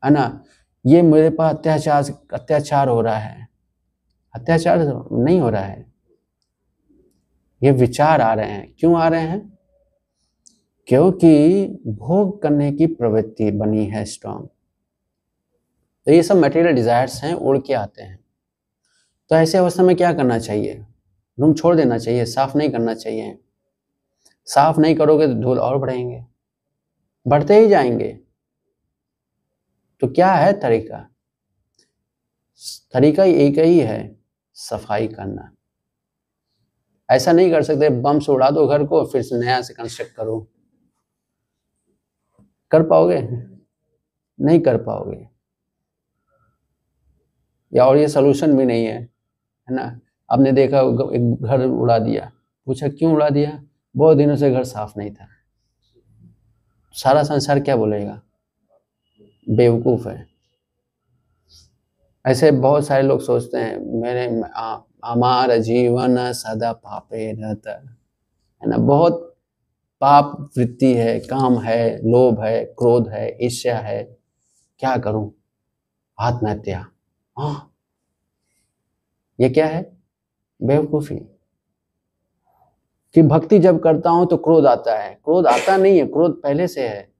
Speaker 1: ना, ये मेरे पर अत्याचार हो रहा है। अत्याचार नहीं हो रहा है, ये विचार आ रहे हैं। क्यों आ रहे हैं? क्योंकि भोग करने की प्रवृत्ति बनी है स्ट्रांग। तो ये सब मटेरियल डिजायर्स हैं, उड़ के आते हैं। तो ऐसे अवस्था में क्या करना चाहिए? रूम छोड़ देना चाहिए, साफ नहीं करना चाहिए। साफ नहीं करोगे तो धूल और बढ़ेंगे, बढ़ते ही जाएंगे। तो क्या है तरीका? तरीका एक ही है, सफाई करना। ऐसा नहीं कर सकते बम से उड़ा दो घर को फिर से नया से कंस्ट्रक्ट करो। कर पाओगे? नहीं कर पाओगे। या और ये सोल्यूशन भी नहीं है ना। आपने देखा एक घर उड़ा दिया, पूछा क्यों उड़ा दिया? बहुत दिनों से घर साफ नहीं था। सारा संसार क्या बोलेगा? बेवकूफ है। ऐसे बहुत सारे लोग सोचते हैं मेरे हमारा जीवन सदा पापे रहता है ना। बहुत पाप वृत्ति है, काम है, लोभ है, क्रोध है, ईर्ष्या है, क्या करूं? आत्महत्या। हाँ, ये क्या है? बेवकूफी। कि भक्ति जब करता हूं तो क्रोध आता है। क्रोध आता नहीं है, क्रोध पहले से है।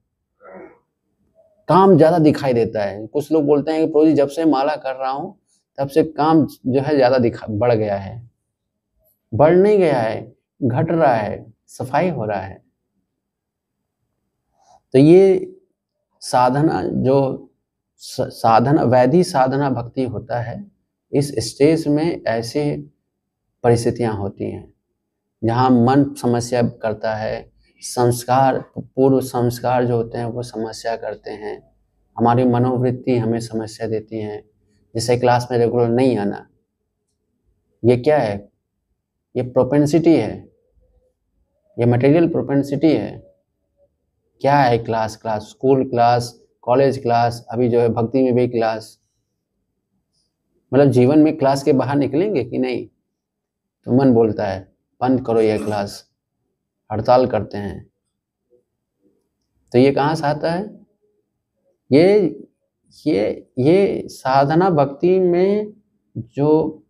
Speaker 1: काम ज्यादा दिखाई देता है। कुछ लोग बोलते हैं कि प्रभु जी जब से माला कर रहा हूं तब से काम जो है ज्यादा बढ़ गया है। बढ़ नहीं गया है, घट रहा है, सफाई हो रहा है। तो ये साधना जो साधना वैधि साधना भक्ति होता है, इस स्टेज में ऐसे परिस्थितियां होती हैं जहां मन समस्या करता है, संस्कार, पूर्व संस्कार जो होते हैं वो समस्या करते हैं, हमारी मनोवृत्ति हमें समस्या देती हैं। जैसे क्लास में रेगुलर नहीं आना, ये क्या है? ये प्रोपेंसिटी है, ये मटेरियल प्रोपेंसिटी है। क्या है? Class, school class, college class, अभी जो है भक्ति में भी क्लास। मतलब जीवन में क्लास के बाहर निकलेंगे कि नहीं? तो मन बोलता है बंद करो ये क्लास, हड़ताल करते हैं। तो ये कहाँ से आता है? ये साधना भक्ति में जो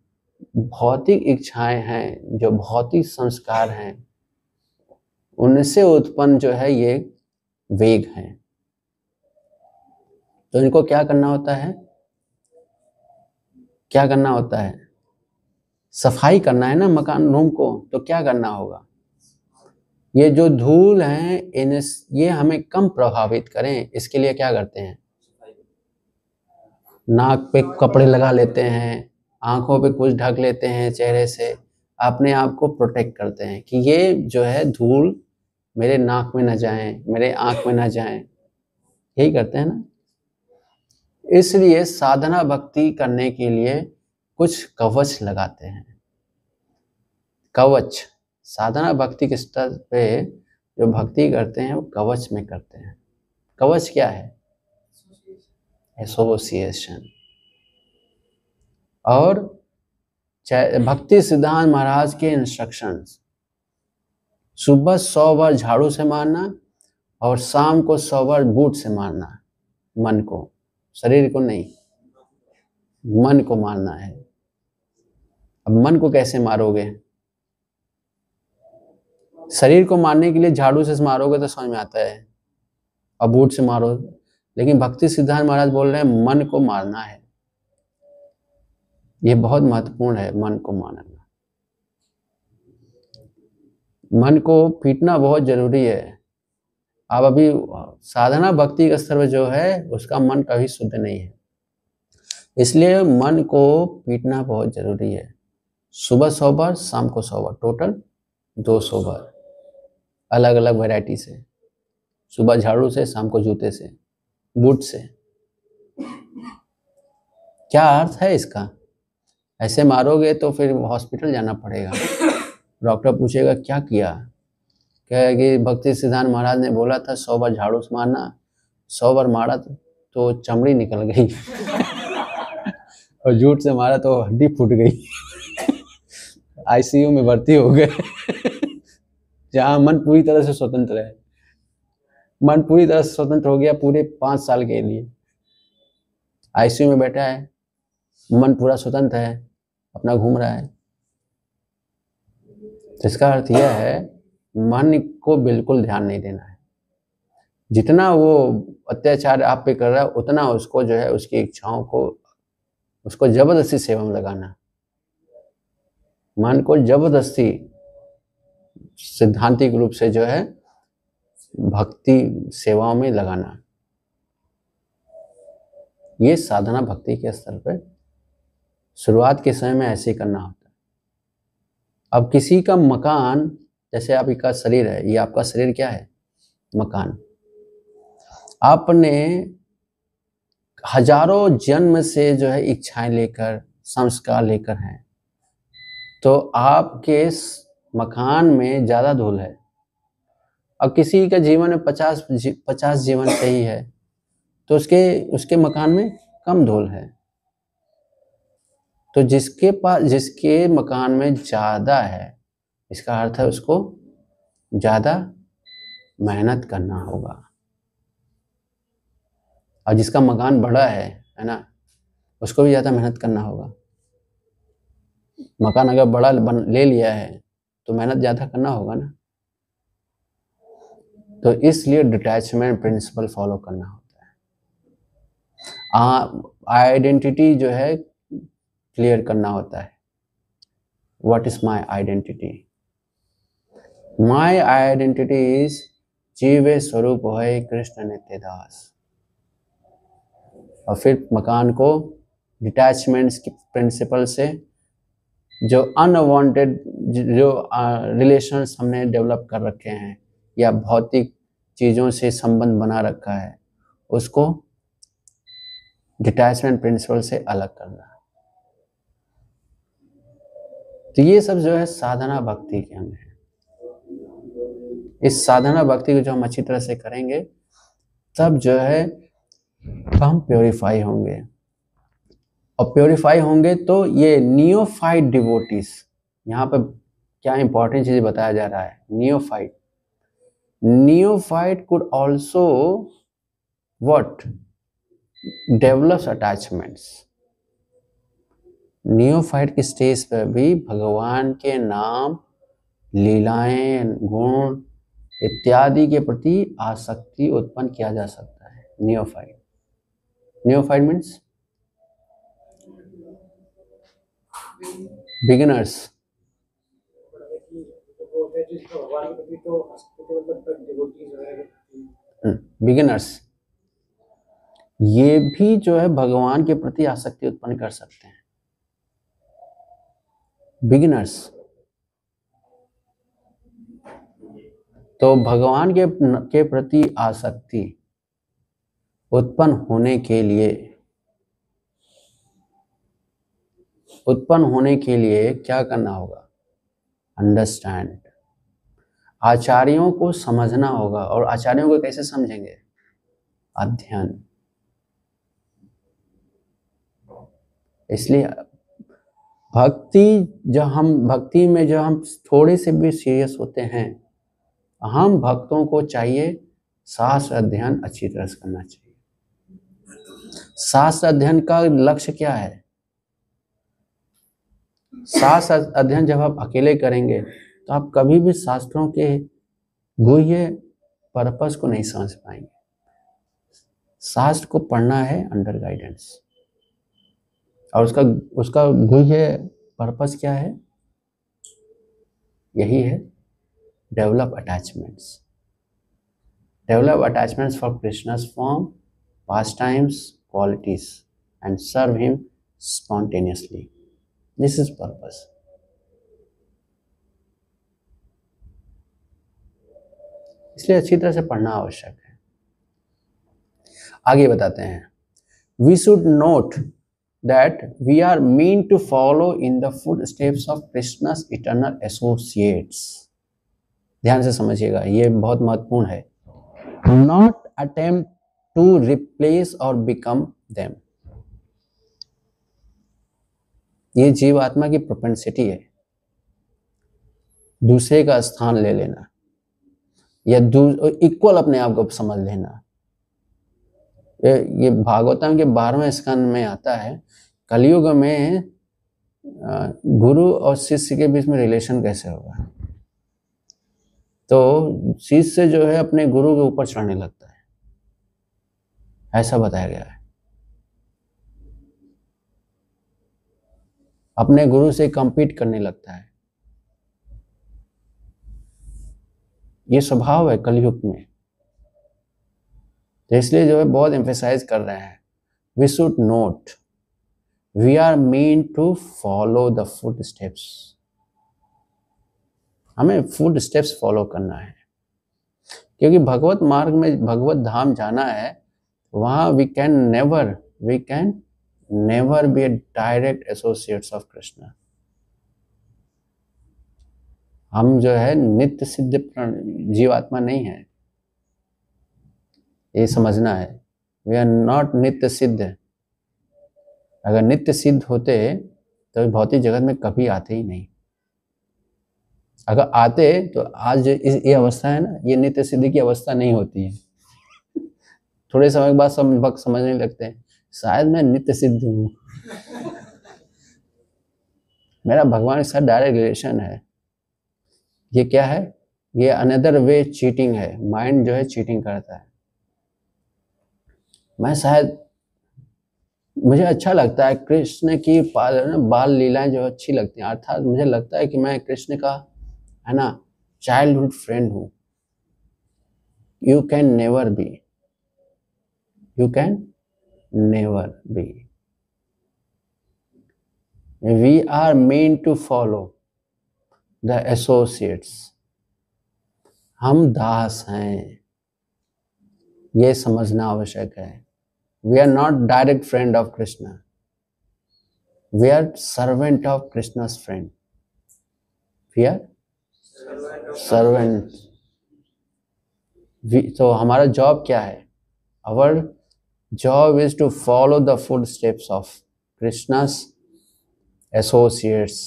Speaker 1: भौतिक इच्छाएं हैं, जो भौतिक संस्कार हैं, उनसे उत्पन्न जो है ये वेग है। तो इनको क्या करना होता है? क्या करना होता है? सफाई करना है ना मकान, रूम को। तो क्या करना होगा? ये जो धूल है ये हमें कम प्रभावित करें, इसके लिए क्या करते हैं? नाक पे कपड़े लगा लेते हैं, आंखों पे कुछ ढक लेते हैं, चेहरे से अपने आप को प्रोटेक्ट करते हैं कि ये जो है धूल मेरे नाक में न जाए, मेरे आंख में न जाए। यही करते हैं ना। इसलिए साधना भक्ति करने के लिए कुछ कवच लगाते हैं। कवच साधना भक्ति के स्तर पे जो भक्ति करते हैं वो कवच में करते हैं। कवच क्या है? एसोसिएशन। और भक्ति सिद्धांत महाराज के इंस्ट्रक्शंस, सुबह 100 बार झाड़ू से मारना और शाम को 100 बार बूट से मारना। मन को, शरीर को नहीं, मन को मारना है। अब मन को कैसे मारोगे? शरीर को मारने के लिए झाड़ू से मारोगे तो समझ में आता है, अब बूट से मारो। लेकिन भक्ति सिद्धांत महाराज बोल रहे हैं मन को मारना है। ये बहुत महत्वपूर्ण है, मन को मारना। मन को पीटना बहुत जरूरी है। अब अभी साधना भक्ति का स्तर जो है उसका मन कभी शुद्ध नहीं है, इसलिए मन को पीटना बहुत जरूरी है। सुबह 100 बार, शाम को 100 बार, टोटल 200 बार, अलग अलग वैरायटी से। सुबह झाड़ू से, शाम को जूते से, बूट से। क्या अर्थ है इसका? ऐसे मारोगे तो फिर हॉस्पिटल जाना पड़ेगा, डॉक्टर पूछेगा क्या किया, क्या है कि भक्ति सिद्धांत महाराज ने बोला था 100 बार झाड़ू से मारना, 100 बार मारा तो चमड़ी निकल गई और जूट से मारा तो हड्डी फूट गई आईसीयू में भर्ती हो गए जहाँ मन पूरी तरह से स्वतंत्र है। मन पूरी तरह से स्वतंत्र हो गया पूरे 5 साल के लिए, आईसीयू में बैठा है, मन पूरा स्वतंत्र है, अपना घूम रहा है। इसका अर्थ यह है मन को बिल्कुल ध्यान नहीं देना है। जितना वो अत्याचार आप पे कर रहा है उतना उसको जो है उसकी इच्छाओं को, उसको जबरदस्ती सेवा में लगाना। मन को जबरदस्ती सिद्धांतिक रूप से जो है भक्ति सेवाओं में लगाना, ये साधना भक्ति के स्तर पर शुरुआत के समय में ऐसे करना होता है। अब किसी का मकान, जैसे आपका शरीर है, ये आपका शरीर क्या है? मकान। आपने हजारों जन्म से जो है इच्छाएं लेकर, संस्कार लेकर हैं, तो आपके मकान में ज्यादा धूल है। अब किसी का जीवन में 50 जीवन सही है तो उसके मकान में कम धूल है। तो जिसके मकान में ज्यादा है, इसका अर्थ है उसको ज्यादा मेहनत करना होगा। और जिसका मकान बड़ा है ना, उसको भी ज्यादा मेहनत करना होगा। मकान अगर बड़ा ले लिया है तो मेहनत ज्यादा करना होगा ना। तो इसलिए डिटैचमेंट प्रिंसिपल फॉलो करना होता है। आइडेंटिटी जो है क्लियर करना होता है। What is my identity? My identity is जीवे स्वरूप है कृष्ण नित्य दास। और फिर मकान को डिटैचमेंट्स की प्रिंसिपल से जो अनवांटेड जो रिलेशंस हमने डेवलप कर रखे हैं या भौतिक चीज़ों से संबंध बना रखा है, उसको डिटैचमेंट प्रिंसिपल से अलग करना। तो ये सब जो है साधना भक्ति के अंग है। इस साधना भक्ति को जो हम अच्छी तरह से करेंगे तब जो है हम प्योरीफाई होंगे। और प्योरीफाई होंगे तो ये नियोफाइट डिवोटीज, यहाँ पर क्या इंपॉर्टेंट चीज बताया जा रहा है। Neophyte could also what? Develops attachments. Neophyte की स्टेज पर भी भगवान के नाम, लीलाएं, गुण इत्यादि के प्रति आसक्ति उत्पन्न किया जा सकता है। Neophyte means beginners. बिगिनर्स ये भी जो है भगवान के प्रति आसक्ति उत्पन्न कर सकते हैं। बिगिनर्स तो भगवान के प्रति आसक्ति उत्पन्न होने के लिए क्या करना होगा? अंडरस्टैंड। आचार्यों को समझना होगा, और आचार्यों को कैसे समझेंगे? अध्ययन। इसलिए भक्ति में जो हम थोड़े से भी सीरियस होते हैं, हम भक्तों को चाहिए शास्त्र अध्ययन अच्छी तरह से करना चाहिए। शास्त्र अध्ययन का लक्ष्य क्या है? शास्त्र अध्ययन जब आप अकेले करेंगे तो आप कभी भी शास्त्रों के गुह्य पर्पस को नहीं समझ पाएंगे। शास्त्र को पढ़ना है अंडर गाइडेंस, और उसका गुह्य पर्पस क्या है? यही है, develop attachments for Krishna's form, pastimes, qualities, and serve him spontaneously. This is purpose. इसलिए अच्छी तरह से पढ़ना आवश्यक है। आगे बताते हैं, we should note that we are mean to follow in the footsteps of Krishna's eternal associates। ध्यान से समझिएगा, ये बहुत महत्वपूर्ण है। Not attempt to replace or become them। ये जीवात्मा की प्रोपेंसिटी है, दूसरे का स्थान ले लेना या इक्वल अपने आप को समझ लेना। ये भागवतम के 12वें स्कंद में आता है, कलयुग में गुरु और शिष्य के बीच में रिलेशन कैसे होगा। तो शिष्य जो है अपने गुरु के ऊपर चढ़ने लगता है, ऐसा बताया गया है। अपने गुरु से कंपीट करने लगता है। ये स्वभाव है कलयुग में। तो इसलिए जो है बहुत एम्फेसाइज कर रहे हैं, we should note we are meant to follow the footsteps. हमें फुट स्टेप्स फॉलो करना है, क्योंकि भगवत मार्ग में, भगवत धाम जाना है, वहां we can never be a direct associates of Krishna. हम जो है नित्य सिद्ध जीवात्मा नहीं है, ये समझना है। वी आर नॉट नित्य सिद्ध। अगर नित्य सिद्ध होते तो भौतिक जगत में कभी आते ही नहीं। अगर आते तो आज ये अवस्था है ना, ये नित्य सिद्धि की अवस्था नहीं होती है। थोड़े समय के बाद सब भक्त समझने लगते हैं, शायद मैं नित्य सिद्ध हूँ, मेरा भगवान के साथ डायरेक्ट रिलेशन है। ये क्या है? ये अनदर वे चीटिंग है। माइंड जो है चीटिंग करता है। मैं शायद, मुझे अच्छा लगता है कृष्ण की बाल लीलाएं जो अच्छी लगती हैं, अर्थात मुझे लगता है कि मैं कृष्ण का, है ना, चाइल्डहुड फ्रेंड हूँ। You can never be, you can never be. We are meant to follow the associates. हम दास हैं, ये समझना आवश्यक है। We are not direct friend of Krishna. We are servant of Krishna's friend. We are servant. तो हमारा job क्या है? Our job is to follow the footsteps of Krishna's associates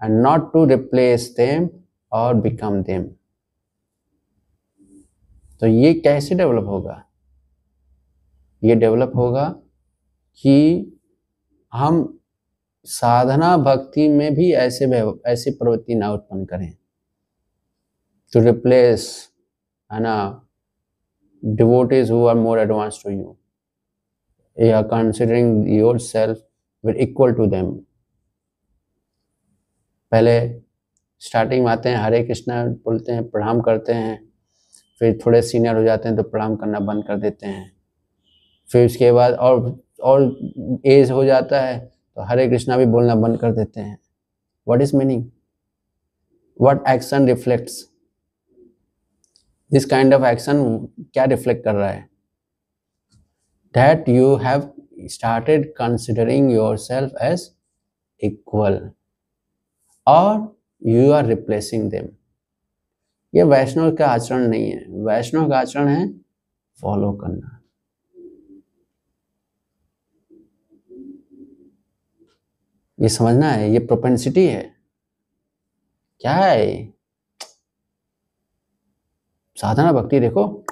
Speaker 1: and not to replace them or become them. तो ये कैसे develop होगा? ये develop होगा कि हम साधना भक्ति में भी ऐसी प्रवृत्ति ना उत्पन्न करें टू रिप्लेस, है ना, devotees who are more advance to you, या considering yourself with equal to them. पहले स्टार्टिंग में आते हैं, हरे कृष्णा बोलते हैं, प्रणाम करते हैं, फिर थोड़े सीनियर हो जाते हैं तो प्रणाम करना बंद कर देते हैं। फिर उसके बाद और एज हो जाता है तो हरे कृष्णा भी बोलना बंद कर देते हैं। What is meaning? What action reflects? This kind of action क्या रिफ्लेक्ट कर रहा है? That you have started considering yourself as equal और यू आर रिप्लेसिंग देम। ये वैष्णव का आचरण नहीं है। वैष्णव का आचरण है फॉलो करना। ये समझना है, ये प्रोपेंसिटी है। क्या है साधना भक्ति? देखो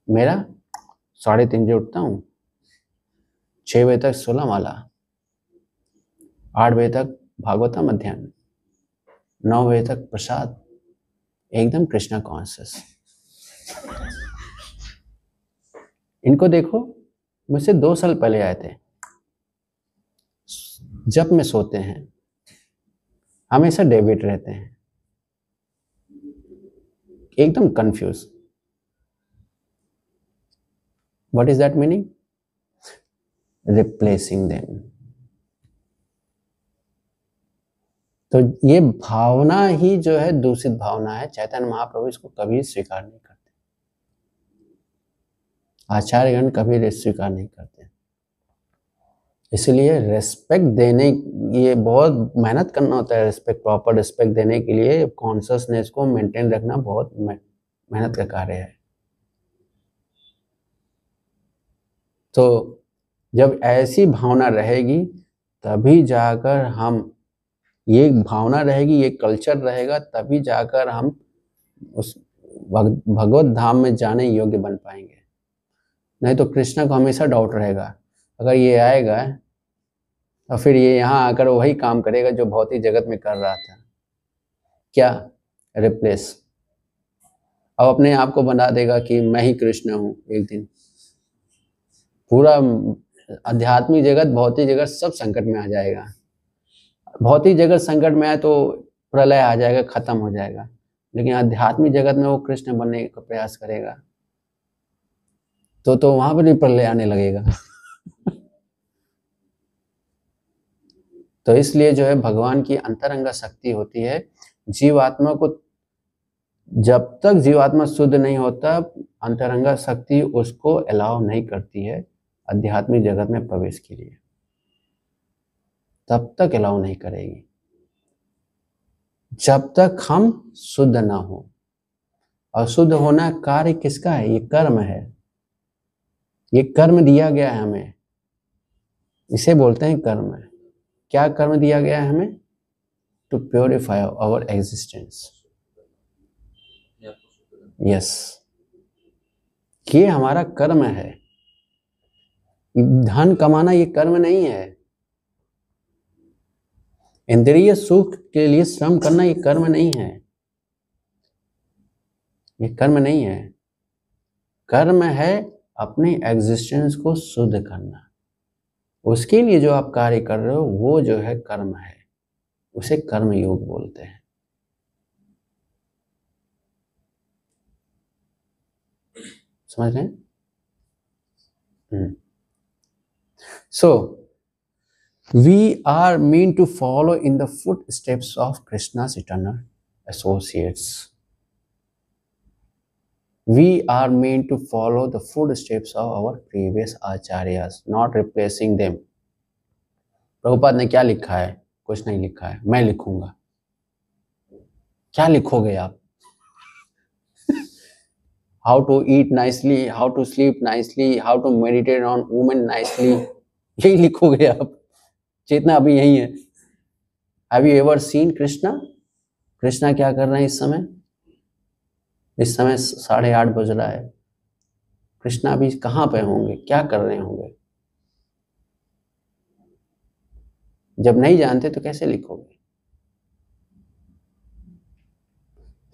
Speaker 1: मेरा 3:30 बजे उठता हूँ, 6 बजे तक 16 माला, 8 बजे तक भागवतम अध्ययन, 9 बजे तक प्रसाद, एकदम कृष्णा कॉन्शियस। इनको देखो, मुझसे 2 साल पहले आए थे। जब में सोते हैं, हमेशा डेबिट रहते हैं, एकदम confuse. What is that meaning? Replacing them. तो ये भावना ही जो है दूषित भावना है। चैतन्य महाप्रभु इसको कभी स्वीकार नहीं करते, आचार्यगण कभी स्वीकार नहीं करते। इसलिए रेस्पेक्ट देने, ये बहुत मेहनत करना होता है। रेस्पेक्ट, प्रॉपर रेस्पेक्ट देने के लिए कॉन्शियसनेस को मेंटेन रखना बहुत मेहनत का कार्य है। तो जब ऐसी भावना रहेगी तभी जाकर हम, ये भावना रहेगी, ये कल्चर रहेगा, तभी जाकर हम उस भगवत धाम में जाने योग्य बन पाएंगे। नहीं तो कृष्णा को हमेशा डाउट रहेगा। अगर ये आएगा और फिर ये यहाँ आकर वही काम करेगा जो भौतिक जगत में कर रहा था। क्या? रिप्लेस। अब अपने आप को बना देगा कि मैं ही कृष्ण हूँ। एक दिन पूरा आध्यात्मिक जगत, भौतिक जगत सब संकट में आ जाएगा। भौतिक जगत संकट में आए तो प्रलय आ जाएगा, खत्म हो जाएगा। लेकिन आध्यात्मिक जगत में वो कृष्ण बनने का प्रयास करेगा तो वहां पर भी प्रलय आने लगेगा। तो इसलिए जो है भगवान की अंतरंगा शक्ति होती है। जीवात्मा को, जब तक जीवात्मा शुद्ध नहीं होता, अंतरंगा शक्ति उसको अलाउ नहीं करती है आध्यात्मिक जगत में प्रवेश के लिए। तब तक अलाउ नहीं करेगी जब तक हम शुद्ध ना हो। और शुद्ध होना कार्य किसका है? ये कर्म है। ये कर्म दिया गया है हमें, इसे बोलते हैं कर्म है। क्या कर्म दिया गया है हमें? To purify our existence. Yes, ये हमारा कर्म है। धन कमाना ये कर्म नहीं है। इंद्रिय सुख के लिए श्रम करना ये कर्म नहीं है। ये कर्म नहीं है। कर्म है अपने एग्जिस्टेंस को शुद्ध करना। उसके लिए जो आप कार्य कर रहे हो वो जो है कर्म है। उसे कर्म योग बोलते हैं। समझ रहे हैं? So we are meant to follow in the footsteps of Krishna's eternal associates. We are meant to follow the footsteps of our previous acharyas, not replacing them. Prabhupada ने क्या लिखा है? कुछ नहीं लिखा है, मैं लिखूंगा। क्या लिखोगे आप? How to eat nicely, how to sleep nicely, how to meditate on women nicely, यही लिखोगे आप। चेतना अभी यही है। Have you ever seen Krishna? Krishna क्या कर रहे हैं इस समय? इस समय 8:30 बज रहा है। कृष्णा अभी कहाँ पे होंगे? क्या कर रहे होंगे? जब नहीं जानते तो कैसे लिखोगे?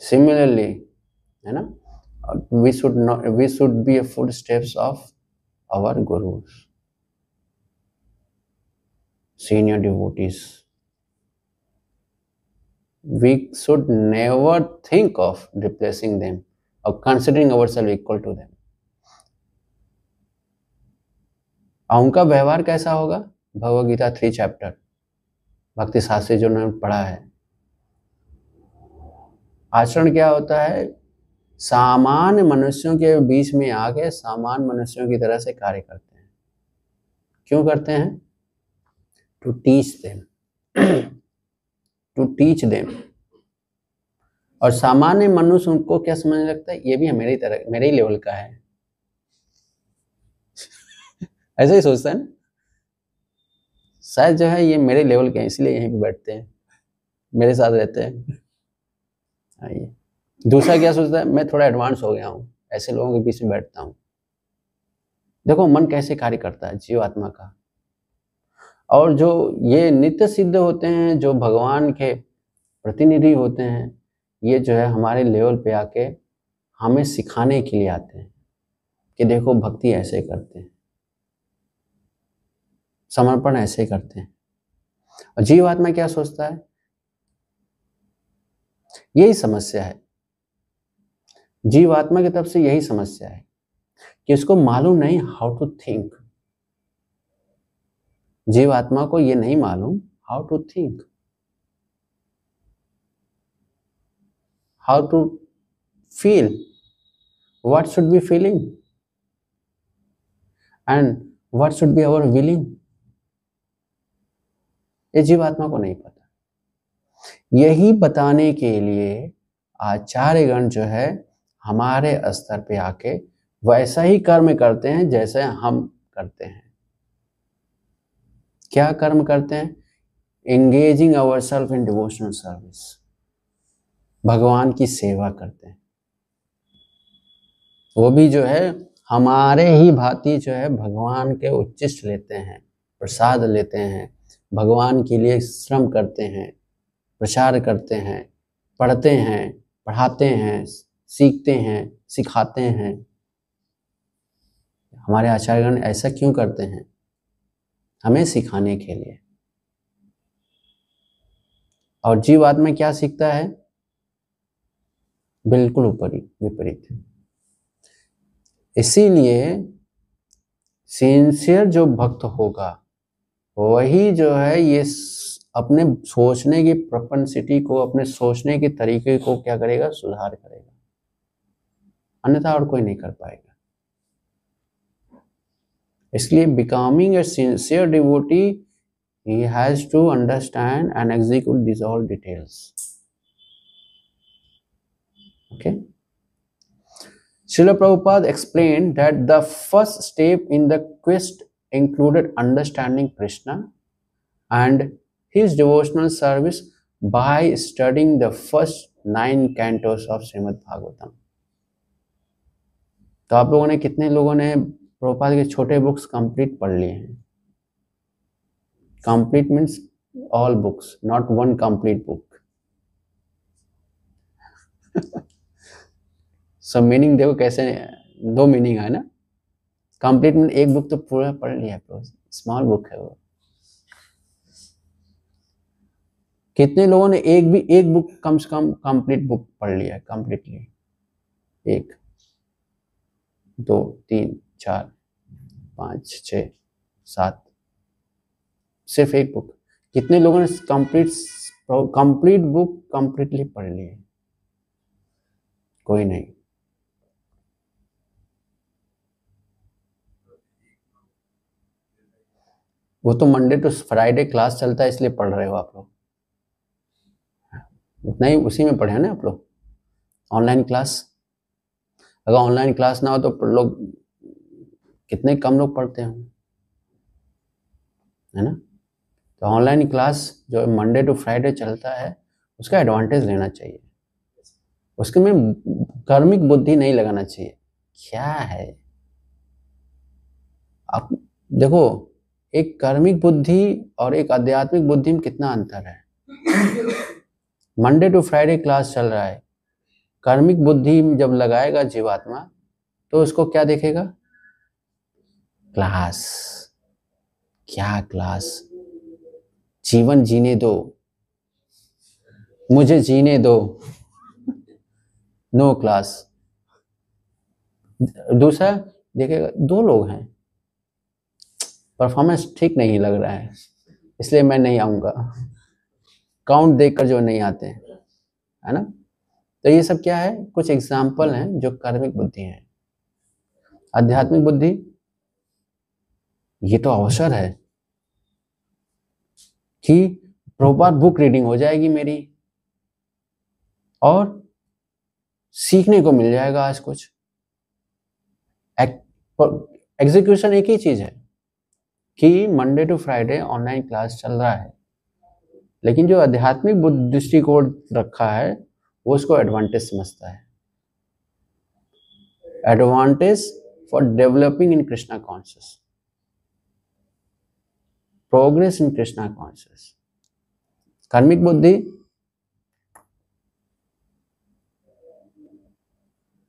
Speaker 1: Similarly, है ना, we should be a footsteps of our gurus, senior devotees. We should never think of replacing them or considering ourselves equal to them. उनका व्यवहार कैसा होगा? भगवद गीता 3 चैप्टर भक्ति शास्त्री जो उन्होंने पढ़ा है। आचरण क्या होता है? सामान्य मनुष्यों के बीच में आके सामान्य मनुष्यों की तरह से कार्य करते हैं। क्यों करते हैं? To teach them, to teach them. और सामान्य मनुष्य उनको क्या समझने लगता है, ये भी मेरी तरह मेरे ही लेवल का है। ऐसे ही सोचता है ना, शायद जो है ये मेरे लेवल के हैं इसलिए यहीं पे बैठते हैं, मेरे साथ रहते हैं। आइए, दूसरा क्या सोचता है, मैं थोड़ा एडवांस हो गया हूँ, ऐसे लोगों के बीच में बैठता हूँ। देखो मन कैसे कार्य करता है जीवात्मा का। और जो ये नित्य सिद्ध होते हैं, जो भगवान के प्रतिनिधि होते हैं, ये जो है हमारे लेवल पे आके हमें सिखाने के लिए आते हैं कि देखो भक्ति ऐसे करते हैं, समर्पण ऐसे करते हैं। और जीवात्मा क्या सोचता है, यही समस्या है जीवात्मा की तरफ से, यही समस्या है कि इसको मालूम नहीं हाउ टू थिंक। जीवात्मा को ये नहीं मालूम how to think, how to feel, what should be feeling and what should be our willing, ये जीवात्मा को नहीं पता। यही बताने के लिए आचार्यगण जो है हमारे स्तर पे आके वैसा ही कर्म करते हैं जैसे हम करते हैं। क्या कर्म करते हैं, engaging our self in devotional service, भगवान की सेवा करते हैं। वो भी जो है हमारे ही भांति जो है भगवान के उच्चिष्ट लेते हैं, प्रसाद लेते हैं, भगवान के लिए श्रम करते हैं, प्रचार करते हैं, पढ़ते हैं, पढ़ाते हैं, सीखते हैं, सिखाते हैं। हमारे आचार्यगण ऐसा क्यों करते हैं, हमें सिखाने के लिए। और जीवात्मा क्या सीखता है, बिल्कुल विपरीत। इसीलिए सिंसियर जो भक्त होगा वही जो है ये अपने सोचने की प्रोपेंसिटी को, अपने सोचने के तरीके को क्या करेगा, सुधार करेगा, अन्यथा और कोई नहीं कर पाएगा। इसलिए becoming a sincere devotee, he has to understand and execute these all details. Okay. Srila Prabhupada explained that the first step in the quest included understanding Krishna and his devotional service by studying the first 9 cantos of Srimad Bhagavatam. तो आप लोगों ने, कितने लोगों ने प्रभुपाद के छोटे books complete पढ़ लिए हैं? Complete means all books, not one complete book. सब मीनिंग देखो कैसे, दो मीनिंग है ना। कंप्लीट मीन एक बुक तो पूरा पढ़ लिया, स्मॉल बुक है वो। कितने लोगों ने एक बुक कम से कम कंप्लीट बुक पढ़ लिया कंप्लीटली? 1 2 3 4 5 6 7, सिर्फ एक बुक। कितने लोगों ने कंप्लीट बुक कंप्लीटली पढ़ ली है? कोई नहीं। वो तो मंडे टू फ्राइडे क्लास चलता है इसलिए पढ़ रहे हो आप लोग, उतना ही उसी में पढ़े हैं ना आप लोग। ऑनलाइन क्लास, अगर ऑनलाइन क्लास ना हो तो लोग कितने कम लोग पढ़ते हैं, है ना। तो ऑनलाइन क्लास जो मंडे टू फ्राइडे चलता है उसका एडवांटेज लेना चाहिए, उसके में कर्मिक बुद्धि नहीं लगाना चाहिए। क्या है, आप देखो एक कर्मिक बुद्धि और एक आध्यात्मिक बुद्धि में कितना अंतर है। मंडे टू फ्राइडे क्लास चल रहा है, कर्मिक बुद्धि जब लगाएगा जीवात्मा तो उसको क्या देखेगा, क्लास। क्या क्लास, जीवन जीने दो, मुझे जीने दो, नो क्लास। दूसरा देखेगा 2 लोग हैं, परफॉर्मेंस ठीक नहीं लग रहा है इसलिए मैं नहीं आऊंगा, काउंट देखकर जो नहीं आते हैं, है ना। तो ये सब क्या है, कुछ एग्जाम्पल हैं जो कार्मिक बुद्धि है। आध्यात्मिक बुद्धि, ये तो अवसर है कि प्रॉपर बुक रीडिंग हो जाएगी मेरी और सीखने को मिल जाएगा आज कुछ। एग्जीक्यूशन एक ही चीज है कि Monday to Friday online class चल रहा है, लेकिन जो आध्यात्मिक दृष्टिकोण रखा है वो उसको एडवांटेज समझता है। Advantage for developing in Krishna conscious, progress in Krishna conscious. कार्मिक बुद्धि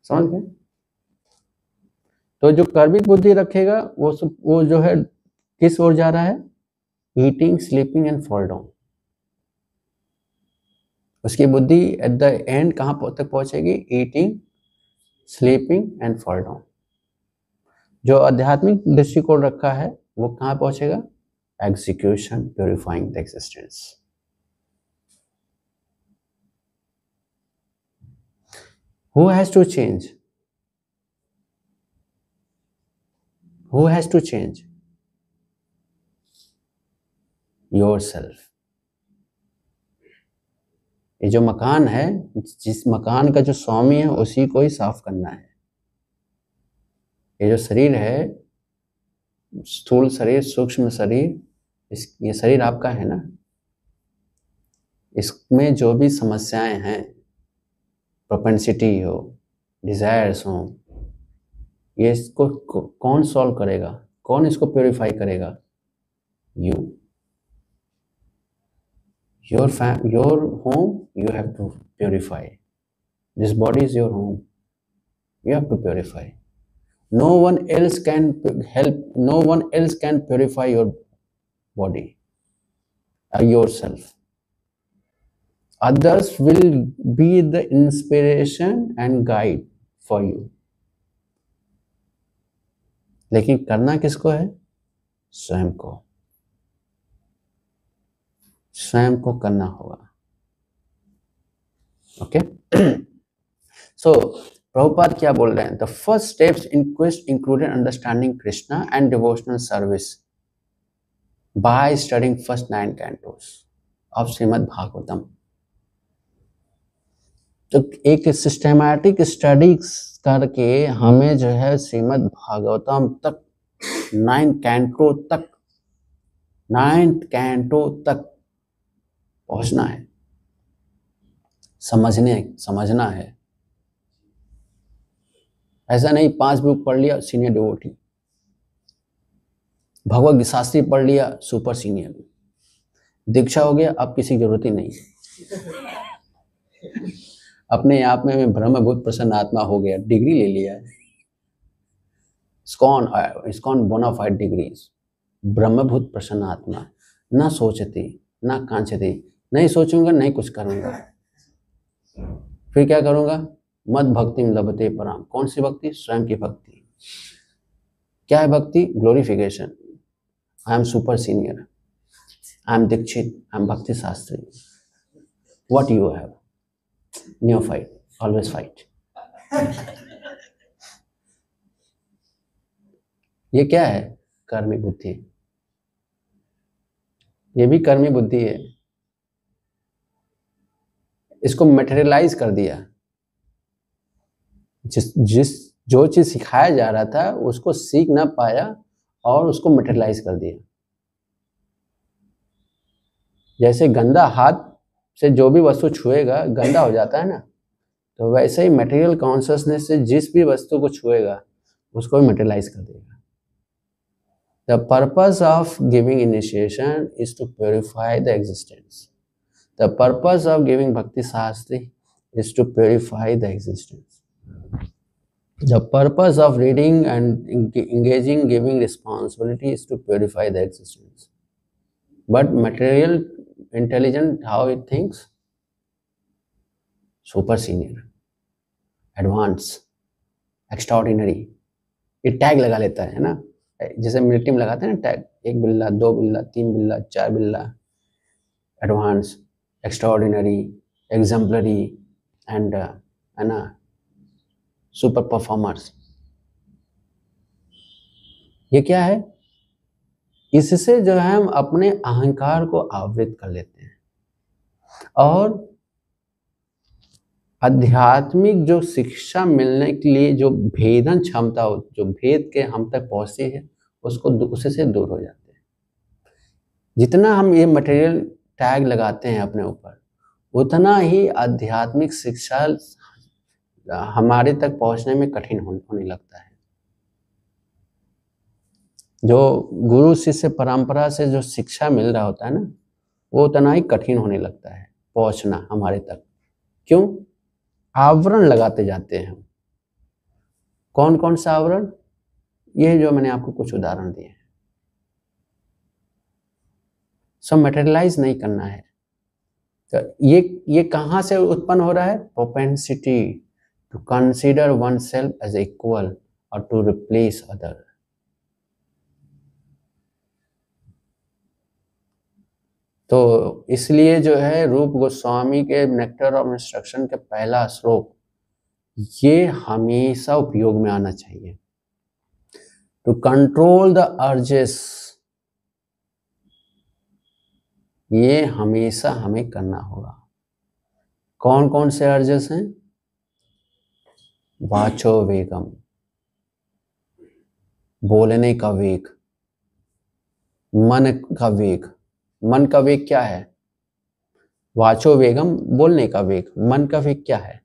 Speaker 1: समझ गए? तो जो कार्मिक बुद्धि रखेगा वो जो है किस ओर जा रहा है? Eating, sleeping and fall down. उसकी बुद्धि एट द एंड कहां तक पहुंचेगी? Eating, sleeping and fall down. जो आध्यात्मिक दृष्टिकोण रखा है वो कहां पहुंचेगा? Execution, purifying the existence. Who has to change? Who has to change? Yourself. ये जो मकान है, जिस मकान का जो स्वामी है उसी को ही साफ करना है। ये जो शरीर है, स्थूल शरीर, सूक्ष्म शरीर, ये शरीर आपका है ना। इसमें जो भी समस्याएं हैं, प्रोपेंसिटी हो, डिजायर्स हो, ये इसको कौन सॉल्व करेगा? कौन इसको प्योरीफाई करेगा? You. your home you have to purify. This body is your home, you have to purify. No one else can help, no one else can purify your body, yourself. Others will be the inspiration and guide for you, लेकिन करना किसको है? स्वयं को। स्वयं को करना होगा। ओके। सो प्रभुपाद क्या बोल रहे हैं? The first steps in quest included understanding Krishna and devotional service by studying first 9 Cantos of Shrimad Bhagavatam. तो एक सिस्टमैटिक स्टडी करके हमें जो है श्रीमद् भागवतम तक 9 कैंटो तक, 9th कैंटो तक पहुंचना है, समझना है। ऐसा नहीं 5 बुक पढ़ लिया सीनियर डिवोटी, भगवत शास्त्री पढ़ लिया सुपर सीनियर, दीक्षा हो गया अब किसी की जरूरत ही नहीं, अपने आप में मैं ब्रह्मभूत प्रसन्न आत्मा हो गया, डिग्री ले लिया है। इस्कॉन बोनाफाइड डिग्रीज, ब्रह्मभूत प्रसन्न आत्मा, ना सोचती ना कांचती, नहीं सोचूंगा नहीं कुछ करूंगा, फिर क्या करूंगा? मद भक्ति लभते पराम। कौन सी भक्ति? स्वयं की भक्ति। क्या है भक्ति? Glorification. I am super senior, I am Dikshit, I am Bhakti Shastri. What you have? New fight, always fight. ये क्या है? कर्मी बुद्धि। ये भी कर्मी बुद्धि है। इसको मटेरियलाइज कर दिया। जो चीज सिखाया जा रहा था उसको सीख ना पाया और उसको मटेरियलाइज कर दिया। जैसे गंदा हाथ से जो भी वस्तु छुएगा गंदा हो जाता है ना, तो वैसे ही मटेरियल कॉन्शियसनेस से जिस भी वस्तु को छुएगा उसको भी मटेरियलाइज कर देगा। The purpose of giving initiation is to purify the existence. The purpose of giving Bhakti Shastri is to purify the existence. The purpose of reading and engaging, giving responsibility is to purify the existence. But material, intelligent, how it thinks? Super senior, advanced, extraordinary. ये tag लगा लेता है ना, जैसे military में लगाते हैं ना टैग, 1 बिल्ला, 2 बिल्ला, 3 बिल्ला, 4 बिल्ला। एडवांस, एक्स्ट्राऑर्डिनरी, एग्जाम्पलरी एंड है ना सुपर परफॉर्मर्स। ये क्या है? इससे जो है हम अपने अहंकार को आवृत कर लेते हैं और आध्यात्मिक जो शिक्षा मिलने के लिए जो भेदन क्षमता हो, जो भेद के हम तक पहुंचती है, उसको उससे से दूर हो जाते हैं। जितना हम ये मटेरियल टैग लगाते हैं अपने ऊपर, उतना ही आध्यात्मिक शिक्षा हमारे तक पहुंचने में कठिन होने लगता है। जो गुरु शिष्य परंपरा से जो शिक्षा मिल रहा होता है ना, वो उतना ही कठिन होने लगता है पहुंचना हमारे तक। क्यों? आवरण लगाते जाते हैं हम। कौन कौन सा आवरण? ये जो मैंने आपको कुछ उदाहरण दिए हैं, सब मटेरियलाइज नहीं करना है। तो ये कहाँ से उत्पन्न हो रहा है? Propensity to consider oneself as equal और टू रिप्लेस अदर। तो इसलिए जो है रूप गोस्वामी के नेक्टर ऑफ इंस्ट्रक्शन के पहला श्लोक ये हमेशा उपयोग में आना चाहिए। टू कंट्रोल द अर्जेस, ये हमेशा हमें करना होगा। कौन कौन से अर्जेस हैं? वाचो वेगम, बोलने का वेग, मन का वेग। मन का वेग क्या है? वाचो वेगम, बोलने का वेग। मन का वेग क्या है?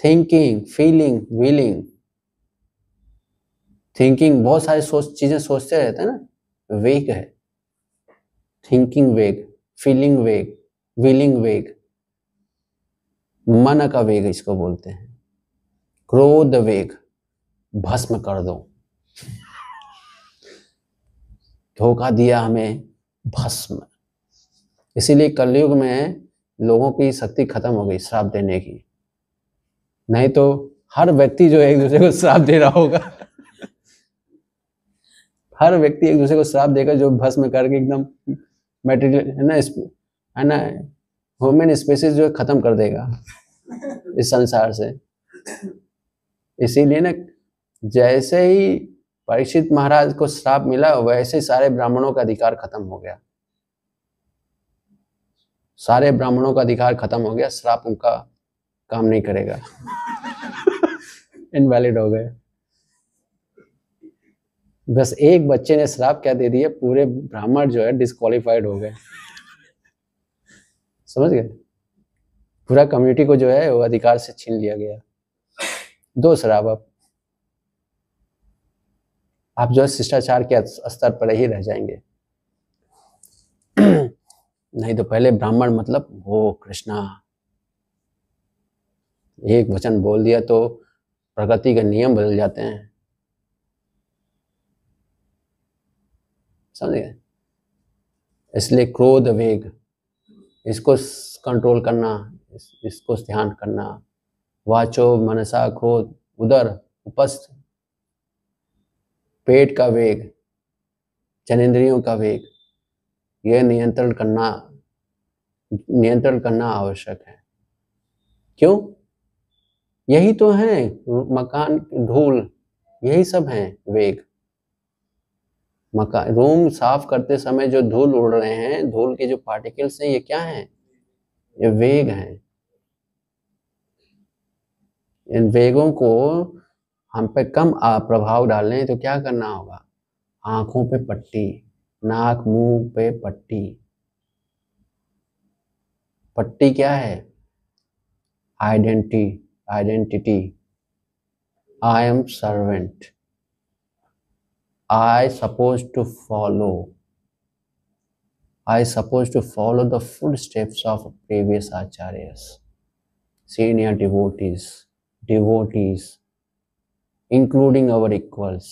Speaker 1: Thinking, feeling, willing. थिंकिंग, बहुत सारे चीजें सोचते रहते हैं ना, वेग है। थिंकिंग वेग, फीलिंग वेग, विलिंग वेग, मन का वेग इसको बोलते हैं। क्रोध वेग, भस्म कर दो, धोखा दिया हमें, भस्म। इसीलिए कलयुग में लोगों की शक्ति खत्म हो गई श्राप देने की। नहीं तो हर व्यक्ति जो है एक दूसरे को श्राप दे रहा होगा। हर व्यक्ति एक दूसरे को श्राप देकर जो भस्म करके एकदम मटेरियल है ना ह्यूमन स्पीसीज जो है खत्म कर देगा इस संसार से। इसीलिए ना जैसे ही परीक्षित महाराज को श्राप मिला, वैसे सारे ब्राह्मणों का अधिकार खत्म हो गया। सारे ब्राह्मणों का अधिकार खत्म हो गया, श्राप उनका काम नहीं करेगा। इनवैलिड हो गए। बस एक बच्चे ने श्राप क्या दे दिया, पूरे ब्राह्मण जो है डिस्क्वालिफाइड हो गए। समझ गए? पूरा कम्युनिटी को जो है वो अधिकार से छीन लिया गया। 2 श्राप। आप जो है शिष्टाचार के स्तर पर ही रह जाएंगे। नहीं तो पहले ब्राह्मण मतलब वो कृष्णा, एक वचन बोल दिया तो प्रकृति के नियम बदल जाते हैं। समझे? इसलिए क्रोध वेग, इसको कंट्रोल करना, इसको ध्यान करना। वाचो मनसा क्रोध, उदर उपस्थ, पेट का वेग, जनेंद्रियों का वेग, यह नियंत्रण करना आवश्यक है। क्यों? यही तो है मकान, धूल, यही सब है वेग। मकान, रूम साफ करते समय जो धूल उड़ रहे हैं, धूल के जो पार्टिकल्स हैं, ये क्या हैं? ये वेग हैं। इन वेगों को हम पे कम प्रभाव डालने तो क्या करना होगा? आंखों पे पट्टी, नाक मुंह पे पट्टी। पट्टी क्या है? Identity. I am servant, I supposed to follow the footsteps of previous acharyas, senior devotees, including our equals.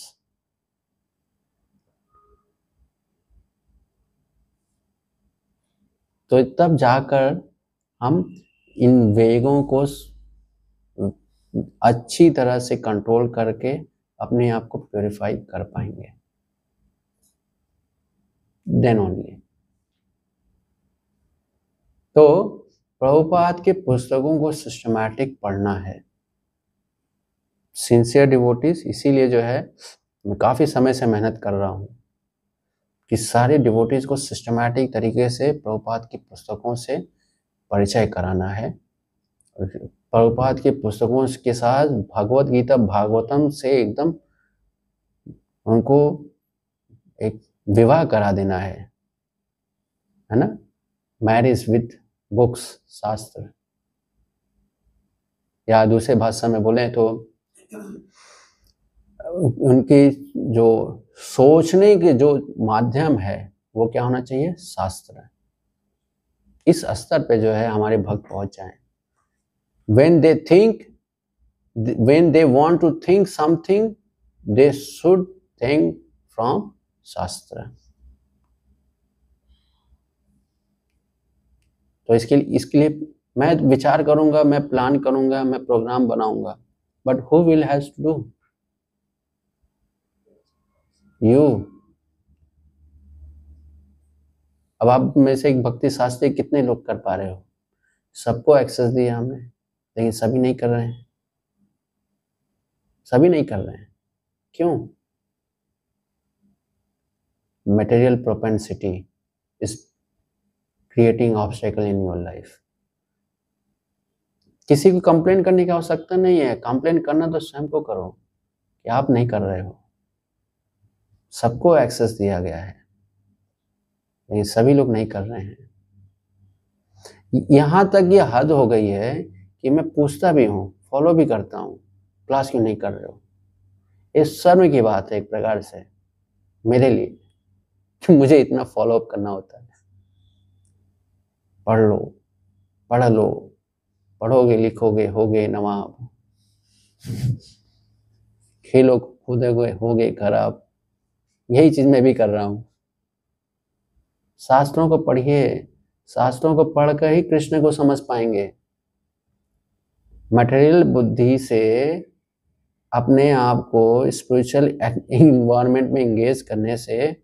Speaker 1: तो तब जाकर हम इन वेगों को अच्छी तरह से कंट्रोल करके अपने आप को प्योरीफाई कर पाएंगे। Then only. तो प्रभुपाद के पुस्तकों को सिस्टमैटिक पढ़ना है, सिंसियर डिवोटीज। इसीलिए जो है मैं काफ़ी समय से मेहनत कर रहा हूँ कि सारे डिवोटीज को सिस्टमैटिक तरीके से प्रभुपाद की पुस्तकों से परिचय कराना है, प्रभुपाद की पुस्तकों के साथ भगवत गीता भागवतम से एकदम उनको एक विवाह करा देना है ना, मैरिज विथ बुक्स, शास्त्र, या दूसरे भाषा में बोलें तो उनकी जो सोचने के जो माध्यम है वो क्या होना चाहिए, शास्त्र। इस स्तर पे जो है हमारे भक्त पहुंच जाएं। when they want to think something, they should think from शास्त्र। तो इसके लिए मैं विचार करूंगा, मैं प्लान करूंगा, मैं प्रोग्राम बनाऊंगा, but who will has to do? you। अब आप में से एक भक्ति शास्त्री कितने लोग कर पा रहे हो? सबको एक्सेस दिया हमने, लेकिन सभी नहीं कर रहे हैं। सभी नहीं कर रहे हैं, क्यों? Material propensity is creating obstacle in your life. किसी को कंप्लेन करने की आवश्यकता नहीं है। कंप्लेन करना तो स्वयं को करो कि आप नहीं कर रहे हो। सबको एक्सेस दिया गया है, लेकिन सभी लोग नहीं कर रहे हैं। यहां तक ये हद हो गई है कि मैं पूछता भी हूं, फॉलो भी करता हूं, क्लास क्यों नहीं कर रहे हो? ये शर्म की बात है एक प्रकार से मेरे लिए कि मुझे इतना फॉलो अप करना होता है। पढ़ लो, पढ़ लो, पढ़ोगे लिखोगे होगे नवाब, खेलो कूदोगे होगे खराब। यही चीज मैं भी कर रहा हूं। शास्त्रों को पढ़िए, शास्त्रों को पढ़कर ही कृष्ण को समझ पाएंगे। मटेरियल बुद्धि से अपने आप को स्पिरिचुअल इन्वायरमेंट में एंगेज करने से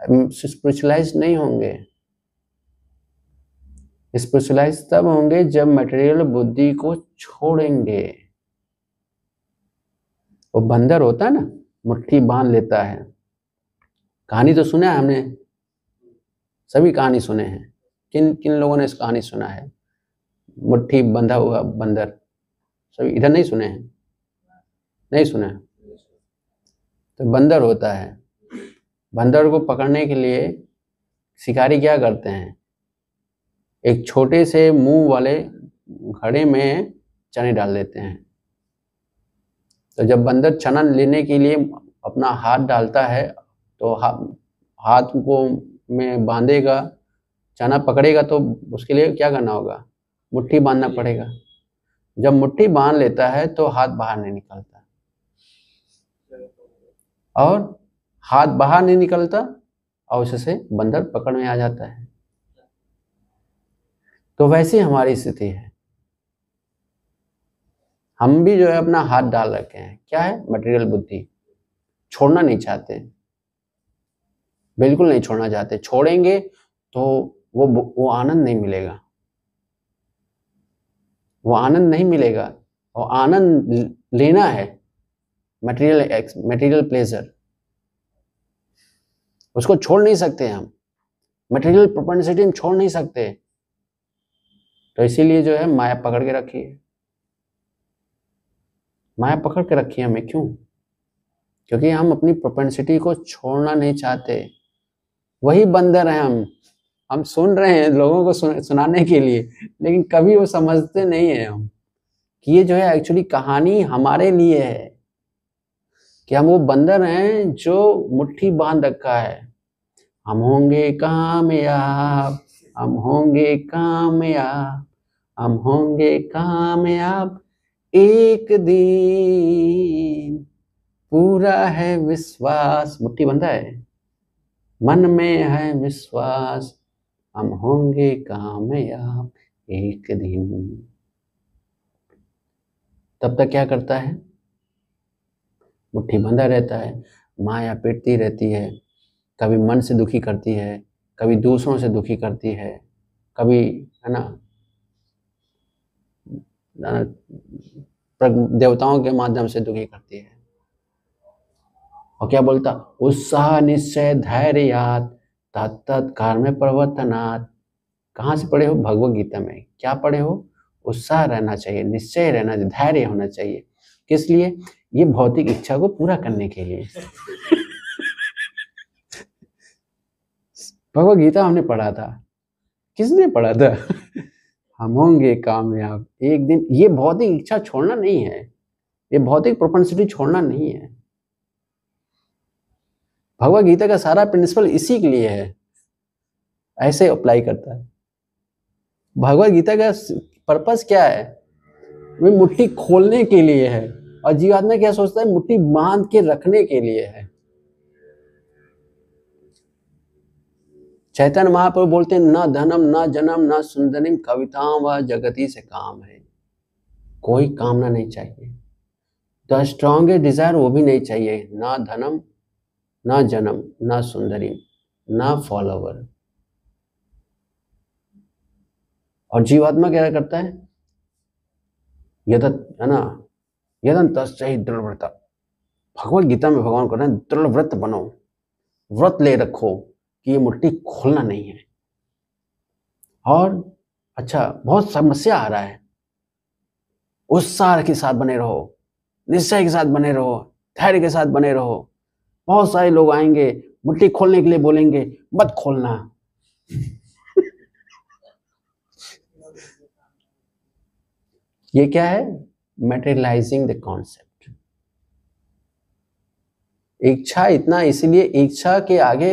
Speaker 1: स्पिरिचुअलाइज नहीं होंगे। स्पिरिचुअलाइज तब होंगे जब मटेरियल बुद्धि को छोड़ेंगे। वो बंदर होता है ना, मुट्ठी बांध लेता है। कहानी तो सुना है हमने, सभी कहानी सुने हैं। किन किन लोगों ने इस कहानी सुना है? मुट्ठी बंधा हुआ बंदर, सभी इधर नहीं सुने हैं? नहीं सुना है? तो बंदर होता है। बंदर को पकड़ने के लिए शिकारी क्या करते हैं? एक छोटे से मुंह वाले घड़े में चने डाल देते हैं। तो जब बंदर चना लेने के लिए अपना हाथ डालता है तो हाथ को में बांधेगा, चना पकड़ेगा, तो उसके लिए क्या करना होगा? मुट्ठी बांधना पड़ेगा। जब मुट्ठी बांध लेता है तो हाथ बाहर नहीं निकलता, और हाथ बाहर नहीं निकलता और उससे बंदर पकड़ में आ जाता है। तो वैसी हमारी स्थिति है। हम भी जो है अपना हाथ डाल रखे हैं। क्या है? मटेरियल बुद्धि। छोड़ना नहीं चाहते, बिल्कुल नहीं छोड़ना चाहते। छोड़ेंगे तो वो आनंद नहीं मिलेगा, वो आनंद नहीं मिलेगा। और आनंद लेना है, मटेरियल प्लेजर, उसको छोड़ नहीं सकते हम। मटेरियल प्रोपेंसिटी हम छोड़ नहीं सकते। तो इसीलिए जो है माया पकड़ के रखी है। माया पकड़ के रखी है हमें। क्यों? क्योंकि हम अपनी प्रोपेंसिटी को छोड़ना नहीं चाहते। वही बंदर है हम सुन रहे हैं लोगों को सुनाने के लिए, लेकिन कभी वो समझते नहीं है हम कि ये जो है एक्चुअली कहानी हमारे लिए है, कि हम वो बंदर हैं जो मुट्ठी बांध रखा है। हम होंगे कामयाब, हम होंगे कामयाब, हम होंगे कामयाब एक दिन, पूरा है विश्वास। मुट्ठी बंधा है, मन में है विश्वास, हम होंगे कामयाब एक दिन। तब तक क्या करता है? मुट्ठी बंधा रहता है, माया पीटती रहती है। कभी मन से दुखी करती है, कभी दूसरों से दुखी करती है, कभी है ना देवताओं के माध्यम से दुखी करती है। और क्या बोलता? उत्साह निश्चय धैर्यात् तत्त कर्म प्रवर्तनात्। कहाँ से पढ़े हो? भगवत गीता में। क्या पढ़े हो? उत्साह रहना चाहिए, निश्चय रहना चाहिए, धैर्य होना चाहिए। किस लिए? ये भौतिक इच्छा को पूरा करने के लिए। भगवद गीता हमने पढ़ा था। किसने पढ़ा था? हम होंगे कामयाब एक दिन। ये भौतिक इच्छा छोड़ना नहीं है, ये भौतिक प्रोपेंसिटी छोड़ना नहीं है। भगवद गीता का सारा प्रिंसिपल इसी के लिए है, ऐसे अप्लाई करता है। भगवद गीता का पर्पस क्या है? वे मुट्ठी खोलने के लिए है, और जीवात्मा क्या सोचता है? मुट्ठी बांध के रखने के लिए है। चैतन्य महाप्रभु बोलते हैं, न धनम न जनम न सुंदरिम कविताओं व जगती से काम है। कोई कामना नहीं चाहिए। द स्ट्रॉन्गेस्ट डिजायर वो भी नहीं चाहिए, ना धनम ना जन्म ना सुंदरिम ना फॉलोवर। और जीवात्मा क्या करता है? यदत है ना, यदन तस्सहि दृढ़ व्रत। भगवद गीता में भगवान कहते हैं दृढ़ व्रत बनो, व्रत ले रखो कि ये मुट्ठी खोलना नहीं है। और अच्छा, बहुत समस्या आ रहा है, उत्साह के साथ बने रहो, निश्चय के साथ बने रहो, धैर्य के साथ बने रहो। बहुत सारे लोग आएंगे, मुट्ठी खोलने के लिए बोलेंगे, मत खोलना। ये क्या है? मैटेरियलाइजिंग द कॉन्सेप्ट। इच्छा इतना, इसीलिए इच्छा के आगे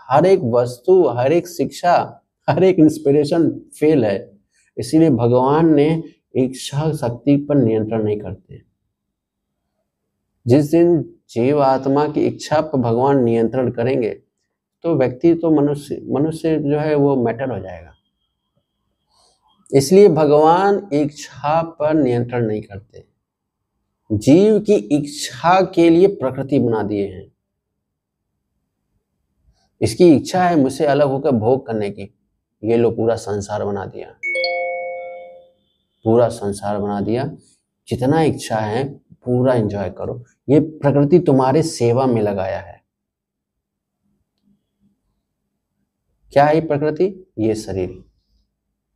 Speaker 1: हर एक वस्तु, हर एक शिक्षा, हर एक इंस्पिरेशन फेल है। इसीलिए भगवान ने इच्छा शक्ति पर नियंत्रण नहीं करते। जिस दिन जीव आत्मा की इच्छा पर भगवान नियंत्रण करेंगे तो व्यक्ति तो मनुष्य जो है वो मैटर हो जाएगा। इसलिए भगवान इच्छा पर नियंत्रण नहीं करते। जीव की इच्छा के लिए प्रकृति बना दिए हैं। इसकी इच्छा है मुझसे अलग होकर भोग करने की, ये लो पूरा संसार बना दिया, पूरा संसार बना दिया। जितना इच्छा है पूरा एंजॉय करो। ये प्रकृति तुम्हारे सेवा में लगाया है। क्या है प्रकृति? ये शरीर।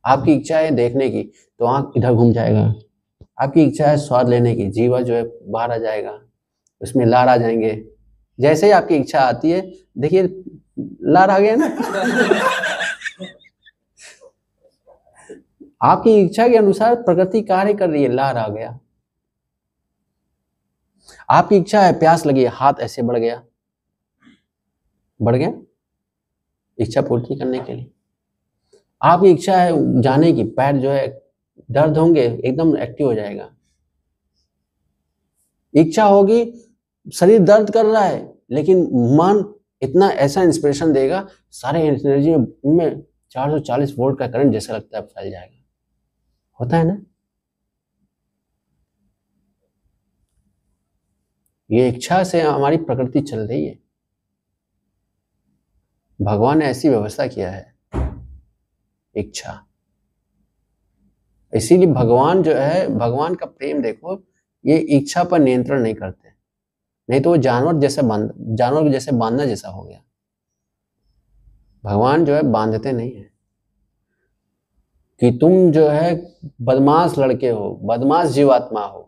Speaker 1: आपकी इच्छा है देखने की तो आंख इधर घूम जाएगा। आपकी इच्छा है स्वाद लेने की, जीवा जो है बाहर आ जाएगा, उसमें लार आ जाएंगे। जैसे ही आपकी इच्छा आती है, देखिए लार आ गया ना। आपकी इच्छा के अनुसार प्रकृति कार्य कर रही है, लार आ गया। आपकी इच्छा है प्यास लगी, हाथ ऐसे बढ़ गया, बढ़ गया इच्छा पूर्ति करने के लिए। आपकी इच्छा है जाने की, पैर जो है दर्द होंगे एकदम एक्टिव हो जाएगा। इच्छा होगी, शरीर दर्द कर रहा है लेकिन मन इतना ऐसा इंस्पिरेशन देगा, सारे एनर्जी में 440 वोल्ट का करंट जैसा लगता है फैल जाएगा। होता है ना? ये इच्छा से हमारी प्रकृति चल रही है। भगवान ने ऐसी व्यवस्था किया है इच्छा। इसीलिए भगवान जो है, भगवान का प्रेम देखो, ये इच्छा पर नियंत्रण नहीं करते। नहीं तो वो जानवर जैसे बांधना जैसा हो गया। भगवान जो है बांधते नहीं है कि तुम जो है बदमाश लड़के हो, बदमाश जीवात्मा हो,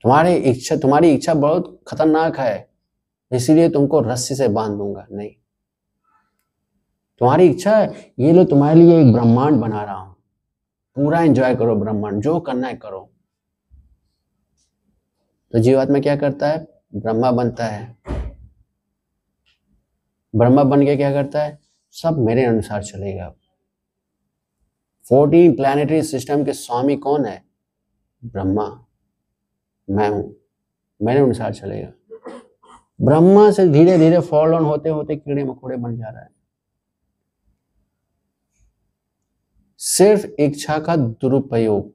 Speaker 1: तुम्हारी इच्छा बहुत खतरनाक है, इसीलिए तुमको रस्सी से बांध दूंगा। नहीं, तुम्हारी इच्छा है ये लो तुम्हारे लिए एक ब्रह्मांड बना रहा हूं, पूरा एंजॉय करो ब्रह्मांड, जो करना है करो। तो जीवात्मा क्या करता है? ब्रह्मा बनता है। ब्रह्मा बन के क्या करता है? सब मेरे अनुसार चलेगा। 14 प्लैनेटरी सिस्टम के स्वामी कौन है? ब्रह्मा, मैं हूं, मेरे अनुसार चलेगा। ब्रह्मा से धीरे धीरे फॉल ऑन होते होते कीड़े मकोड़े बन जा रहा है। सिर्फ इच्छा का दुरुपयोग।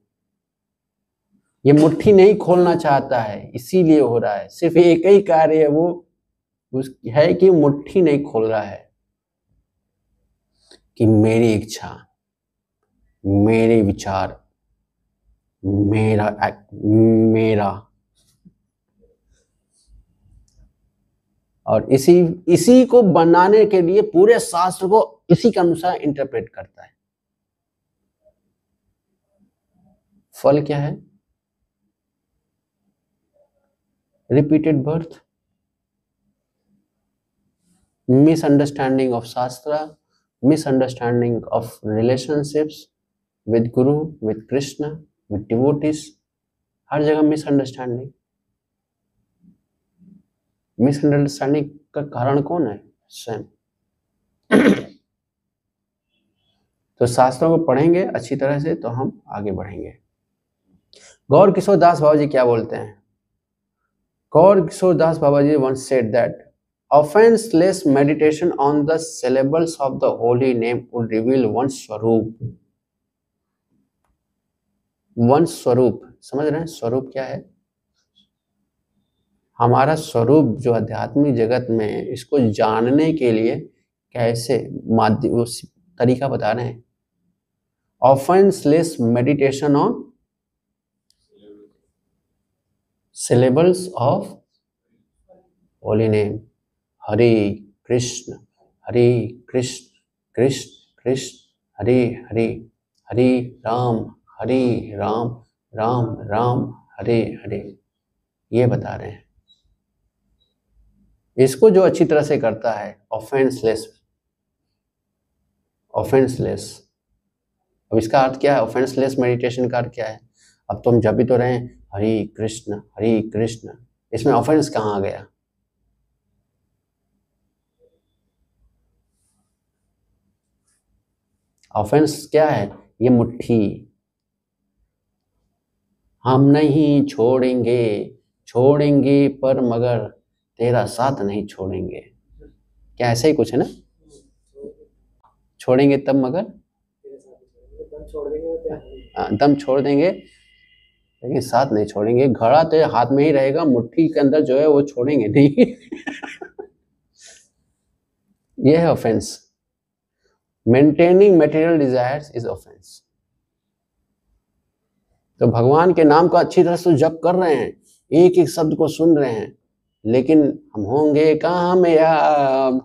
Speaker 1: ये मुट्ठी नहीं खोलना चाहता है, इसीलिए हो रहा है। सिर्फ एक ही कार्य है वो है कि मुट्ठी नहीं खोल रहा है कि मेरी इच्छा, मेरे विचार, मेरा। और इसी को बनाने के लिए पूरे शास्त्र को इसी के अनुसार इंटरप्रेट करता है। फल क्या है? रिपीटेड बर्थ, मिसअंडरस्टैंडिंग ऑफ शास्त्रा, misunderstanding of relationships with Guru, with Krishna, with devotees. हर जगह मिसअंडरस्टैंडिंग। मिसअंडरस्टैंडिंग का कारण कौन है? स्वयं। तो शास्त्रों को पढ़ेंगे अच्छी तरह से तो हम आगे बढ़ेंगे। गौर किशोर दास बाबा जी क्या बोलते हैं? गौर किशोर दास बाबा जी once said that offenseless meditation on the syllables of the holy name would reveal one's स्वरूप। वंश स्वरूप समझ रहे हैं? स्वरूप क्या है? हमारा स्वरूप जो आध्यात्मिक जगत में है, इसको जानने के लिए कैसे माध्यम तरीका बता रहे हैं। Offenseless meditation on syllables of holy name, Hare Krishna Krishna Krishna Hare Hare, Hare Rama Rama Rama Hare Hare. ये बता रहे हैं। इसको जो अच्छी तरह से करता है ऑफेंसलेस। अब इसका अर्थ क्या है? ऑफेंसलेस मेडिटेशन का अर्थ क्या है? अब तो हम जब भी तो रहे हैं हरे कृष्ण, इसमें ऑफेंस कहाँ आ गया? ऑफेंस क्या है? ये मुट्ठी। हम नहीं छोड़ेंगे पर मगर तेरा साथ नहीं छोड़ेंगे। क्या ऐसा ही कुछ है ना? छोड़ेंगे तब मगर दम छोड़ देंगे लेकिन साथ नहीं छोड़ेंगे। घड़ा तो हाथ में ही रहेगा, मुट्ठी के अंदर जो है वो छोड़ेंगे नहीं। ये है offence. Maintaining material desires is offence. तो भगवान के नाम का अच्छी तरह से जप कर रहे हैं, एक एक शब्द को सुन रहे हैं, लेकिन हम होंगे कामयाब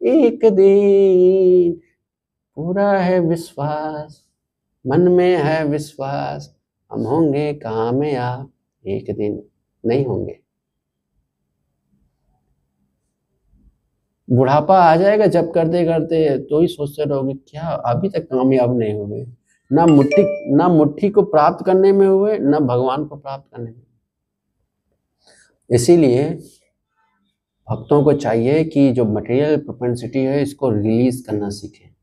Speaker 1: एक दिन। पूरा है विश्वास, मन में है विश्वास, हम होंगे कामयाब एक दिन। नहीं होंगे। बुढ़ापा आ जाएगा जब करते करते तो ही सोचते रहोगे क्या अभी तक कामयाब नहीं हुए। ना मुट्ठी को प्राप्त करने में हुए, ना भगवान को प्राप्त करने में। इसीलिए भक्तों को चाहिए कि जो मटेरियल प्रोपेंसिटी है इसको रिलीज करना सीखें,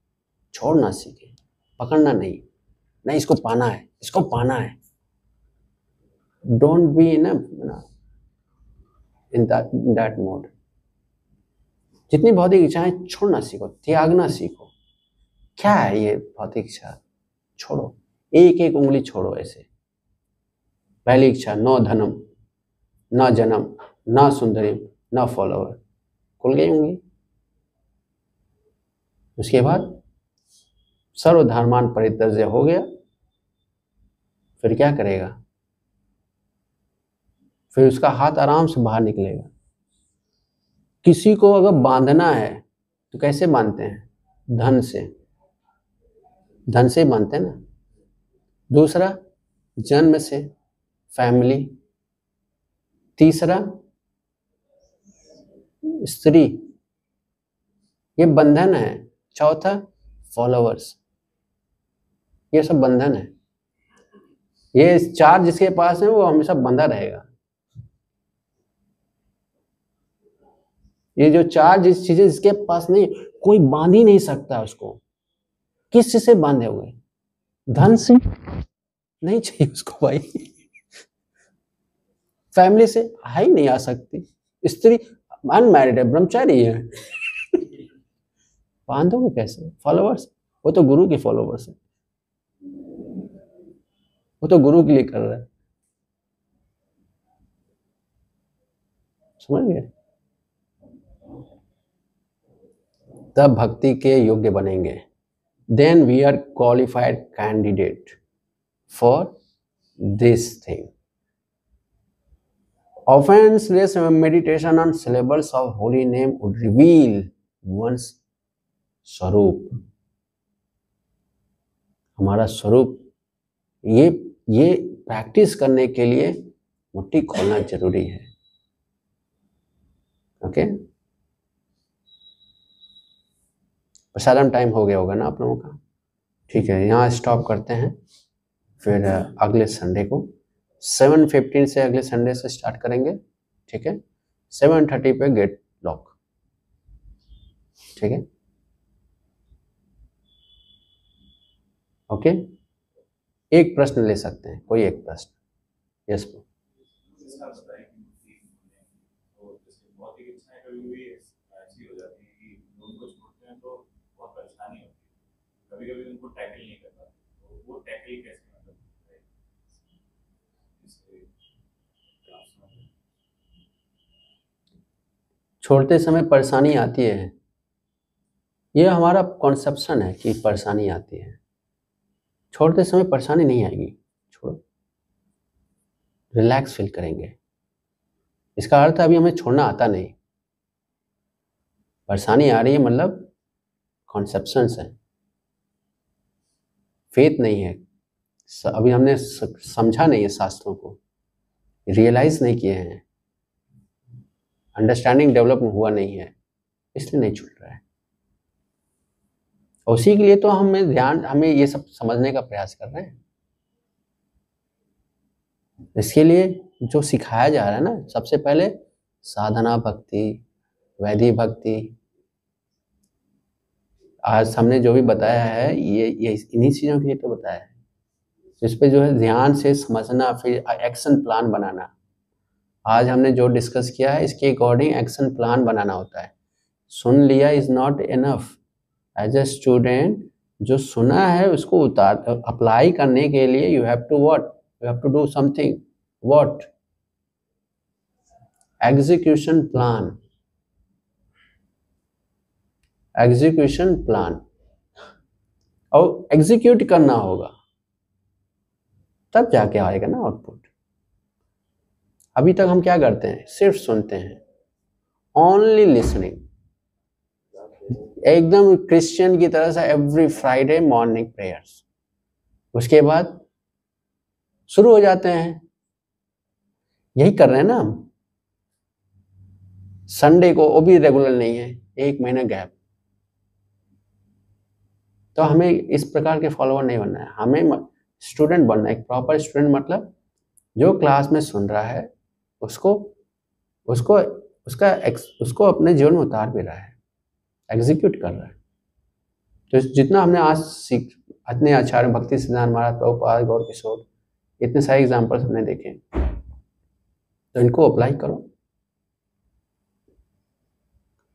Speaker 1: छोड़ना सीखें, पकड़ना नहीं इसको पाना है। Don't be in that mode. जितनी भौतिक इच्छाएं छोड़ना सीखो, त्यागना सीखो। क्या है ये भौतिक इच्छा? छोड़ो, एक एक उंगली छोड़ो। ऐसे पहली इच्छा, नो धनम, न जन्म, न सुंदरी, न फॉलोवर, खुल गई उंगली। उसके बाद सर्वधर्मान परित्यज्य हो गया। फिर क्या करेगा? फिर उसका हाथ आराम से बाहर निकलेगा। किसी को अगर बांधना है तो कैसे बांधते हैं? धन से बांधते हैं ना। दूसरा जन्म से, फैमिली। तीसरा स्त्री, ये बंधन है। चौथा फॉलोवर्स, ये सब बंधन है। ये चार जिसके पास है वो हमेशा बंधा रहेगा। ये जो चार जिस चीजें जिसके पास नहीं, कोई बांध ही नहीं सकता उसको। किस से बांधे हुए? धन से नहीं चाहिए उसको भाई। फैमिली से ही नहीं आ सकती। स्त्री अनमैरिड है, ब्रह्मचारी है, बांधोगे कैसे? फॉलोवर्स, वो तो गुरु के फॉलोवर्स है, वो तो गुरु के लिए कर रहा है। समझ गए? तब भक्ति के योग्य बनेंगे। Then we are qualified candidate for this thing. Offenseless meditation on syllables of holy name would reveal one's स्वरूप। हमारा स्वरूप, ये प्रैक्टिस करने के लिए मुट्ठी खोलना जरूरी है। ओके, प्रसादम टाइम हो गया होगा ना आप लोगों का? ठीक है, यहाँ स्टॉप करते हैं। फिर अगले संडे को 7:15 से अगले संडे से स्टार्ट करेंगे। ठीक है, 7:30 पे गेट लॉक। ठीक है, ओके। एक प्रश्न ले सकते हैं, कोई एक प्रश्न। Yes bro. कभी-कभी उनको टैकल नहीं कर पाते, तो वो टैकल कैसे मतलब छोड़ते समय परेशानी आती है, ये हमारा कॉन्सेप्शन है कि परेशानी आती है। छोड़ते समय परेशानी नहीं आएगी, छोड़ो, रिलैक्स फील करेंगे। इसका अर्थ अभी हमें छोड़ना आता नहीं, परेशानी आ रही है मतलब कॉन्सेप्शंस है, फेथ नहीं है, अभी हमने समझा नहीं है, शास्त्रों को रियलाइज नहीं किए हैं, अंडरस्टैंडिंग डेवलप हुआ नहीं है, इसलिए नहीं छूट रहा है। उसी के लिए तो हमें ये सब समझने का प्रयास कर रहे हैं। इसके लिए जो सिखाया जा रहा है ना, सबसे पहले साधना भक्ति, वैधि भक्ति, आज हमने जो भी बताया है ये इन्हीं चीज़ों के लिए तो बताया है। इस पे जो है ध्यान से समझना, फिर एक्शन प्लान बनाना। आज हमने जो डिस्कस किया है इसके अकॉर्डिंग एक्शन प्लान बनाना होता है। सुन लिया is not enough. As a student जो सुना है उसको अप्लाई करने के लिए you have to what, you have to do something. What? Execution plan, execution plan, और एग्जीक्यूट करना होगा, तब जाके आएगा ना आउटपुट। अभी तक हम क्या करते हैं? सिर्फ सुनते हैं, ओनली लिसनिंग, एकदम क्रिश्चियन की तरह से एवरी फ्राइडे मॉर्निंग प्रेयर्स। उसके बाद शुरू हो जाते हैं, यही कर रहे हैं ना हम। संडे को वो भी रेगुलर नहीं है, 1 महीना गैप। तो हमें इस प्रकार के फॉलोअर नहीं बनना है, हमें स्टूडेंट बनना है। एक प्रॉपर स्टूडेंट मतलब जो क्लास में सुन रहा है उसको उसको अपने जीवन में उतार भी रहा है, एग्जीक्यूट कर रहा है। तो जितना हमने आज सीख, इतने आचार्य भक्ति सिद्धांत महाराज, प्रभुपाद, गौर किशोर, इतने सारे एग्जाम्पल्स हमने देखे, तो इनको अप्लाई करो।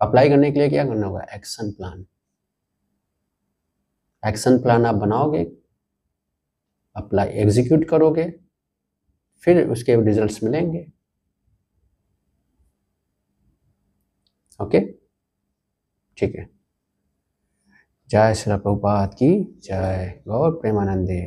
Speaker 1: अप्लाई करने के लिए क्या करना होगा? Action plan. एक्शन प्लान आप बनाओगे, अप्लाई एग्जीक्यूट करोगे, फिर उसके रिजल्ट्स मिलेंगे। ओके, ठीक है। जय श्री प्रभुपाद की जय, गौर प्रेमानंदे।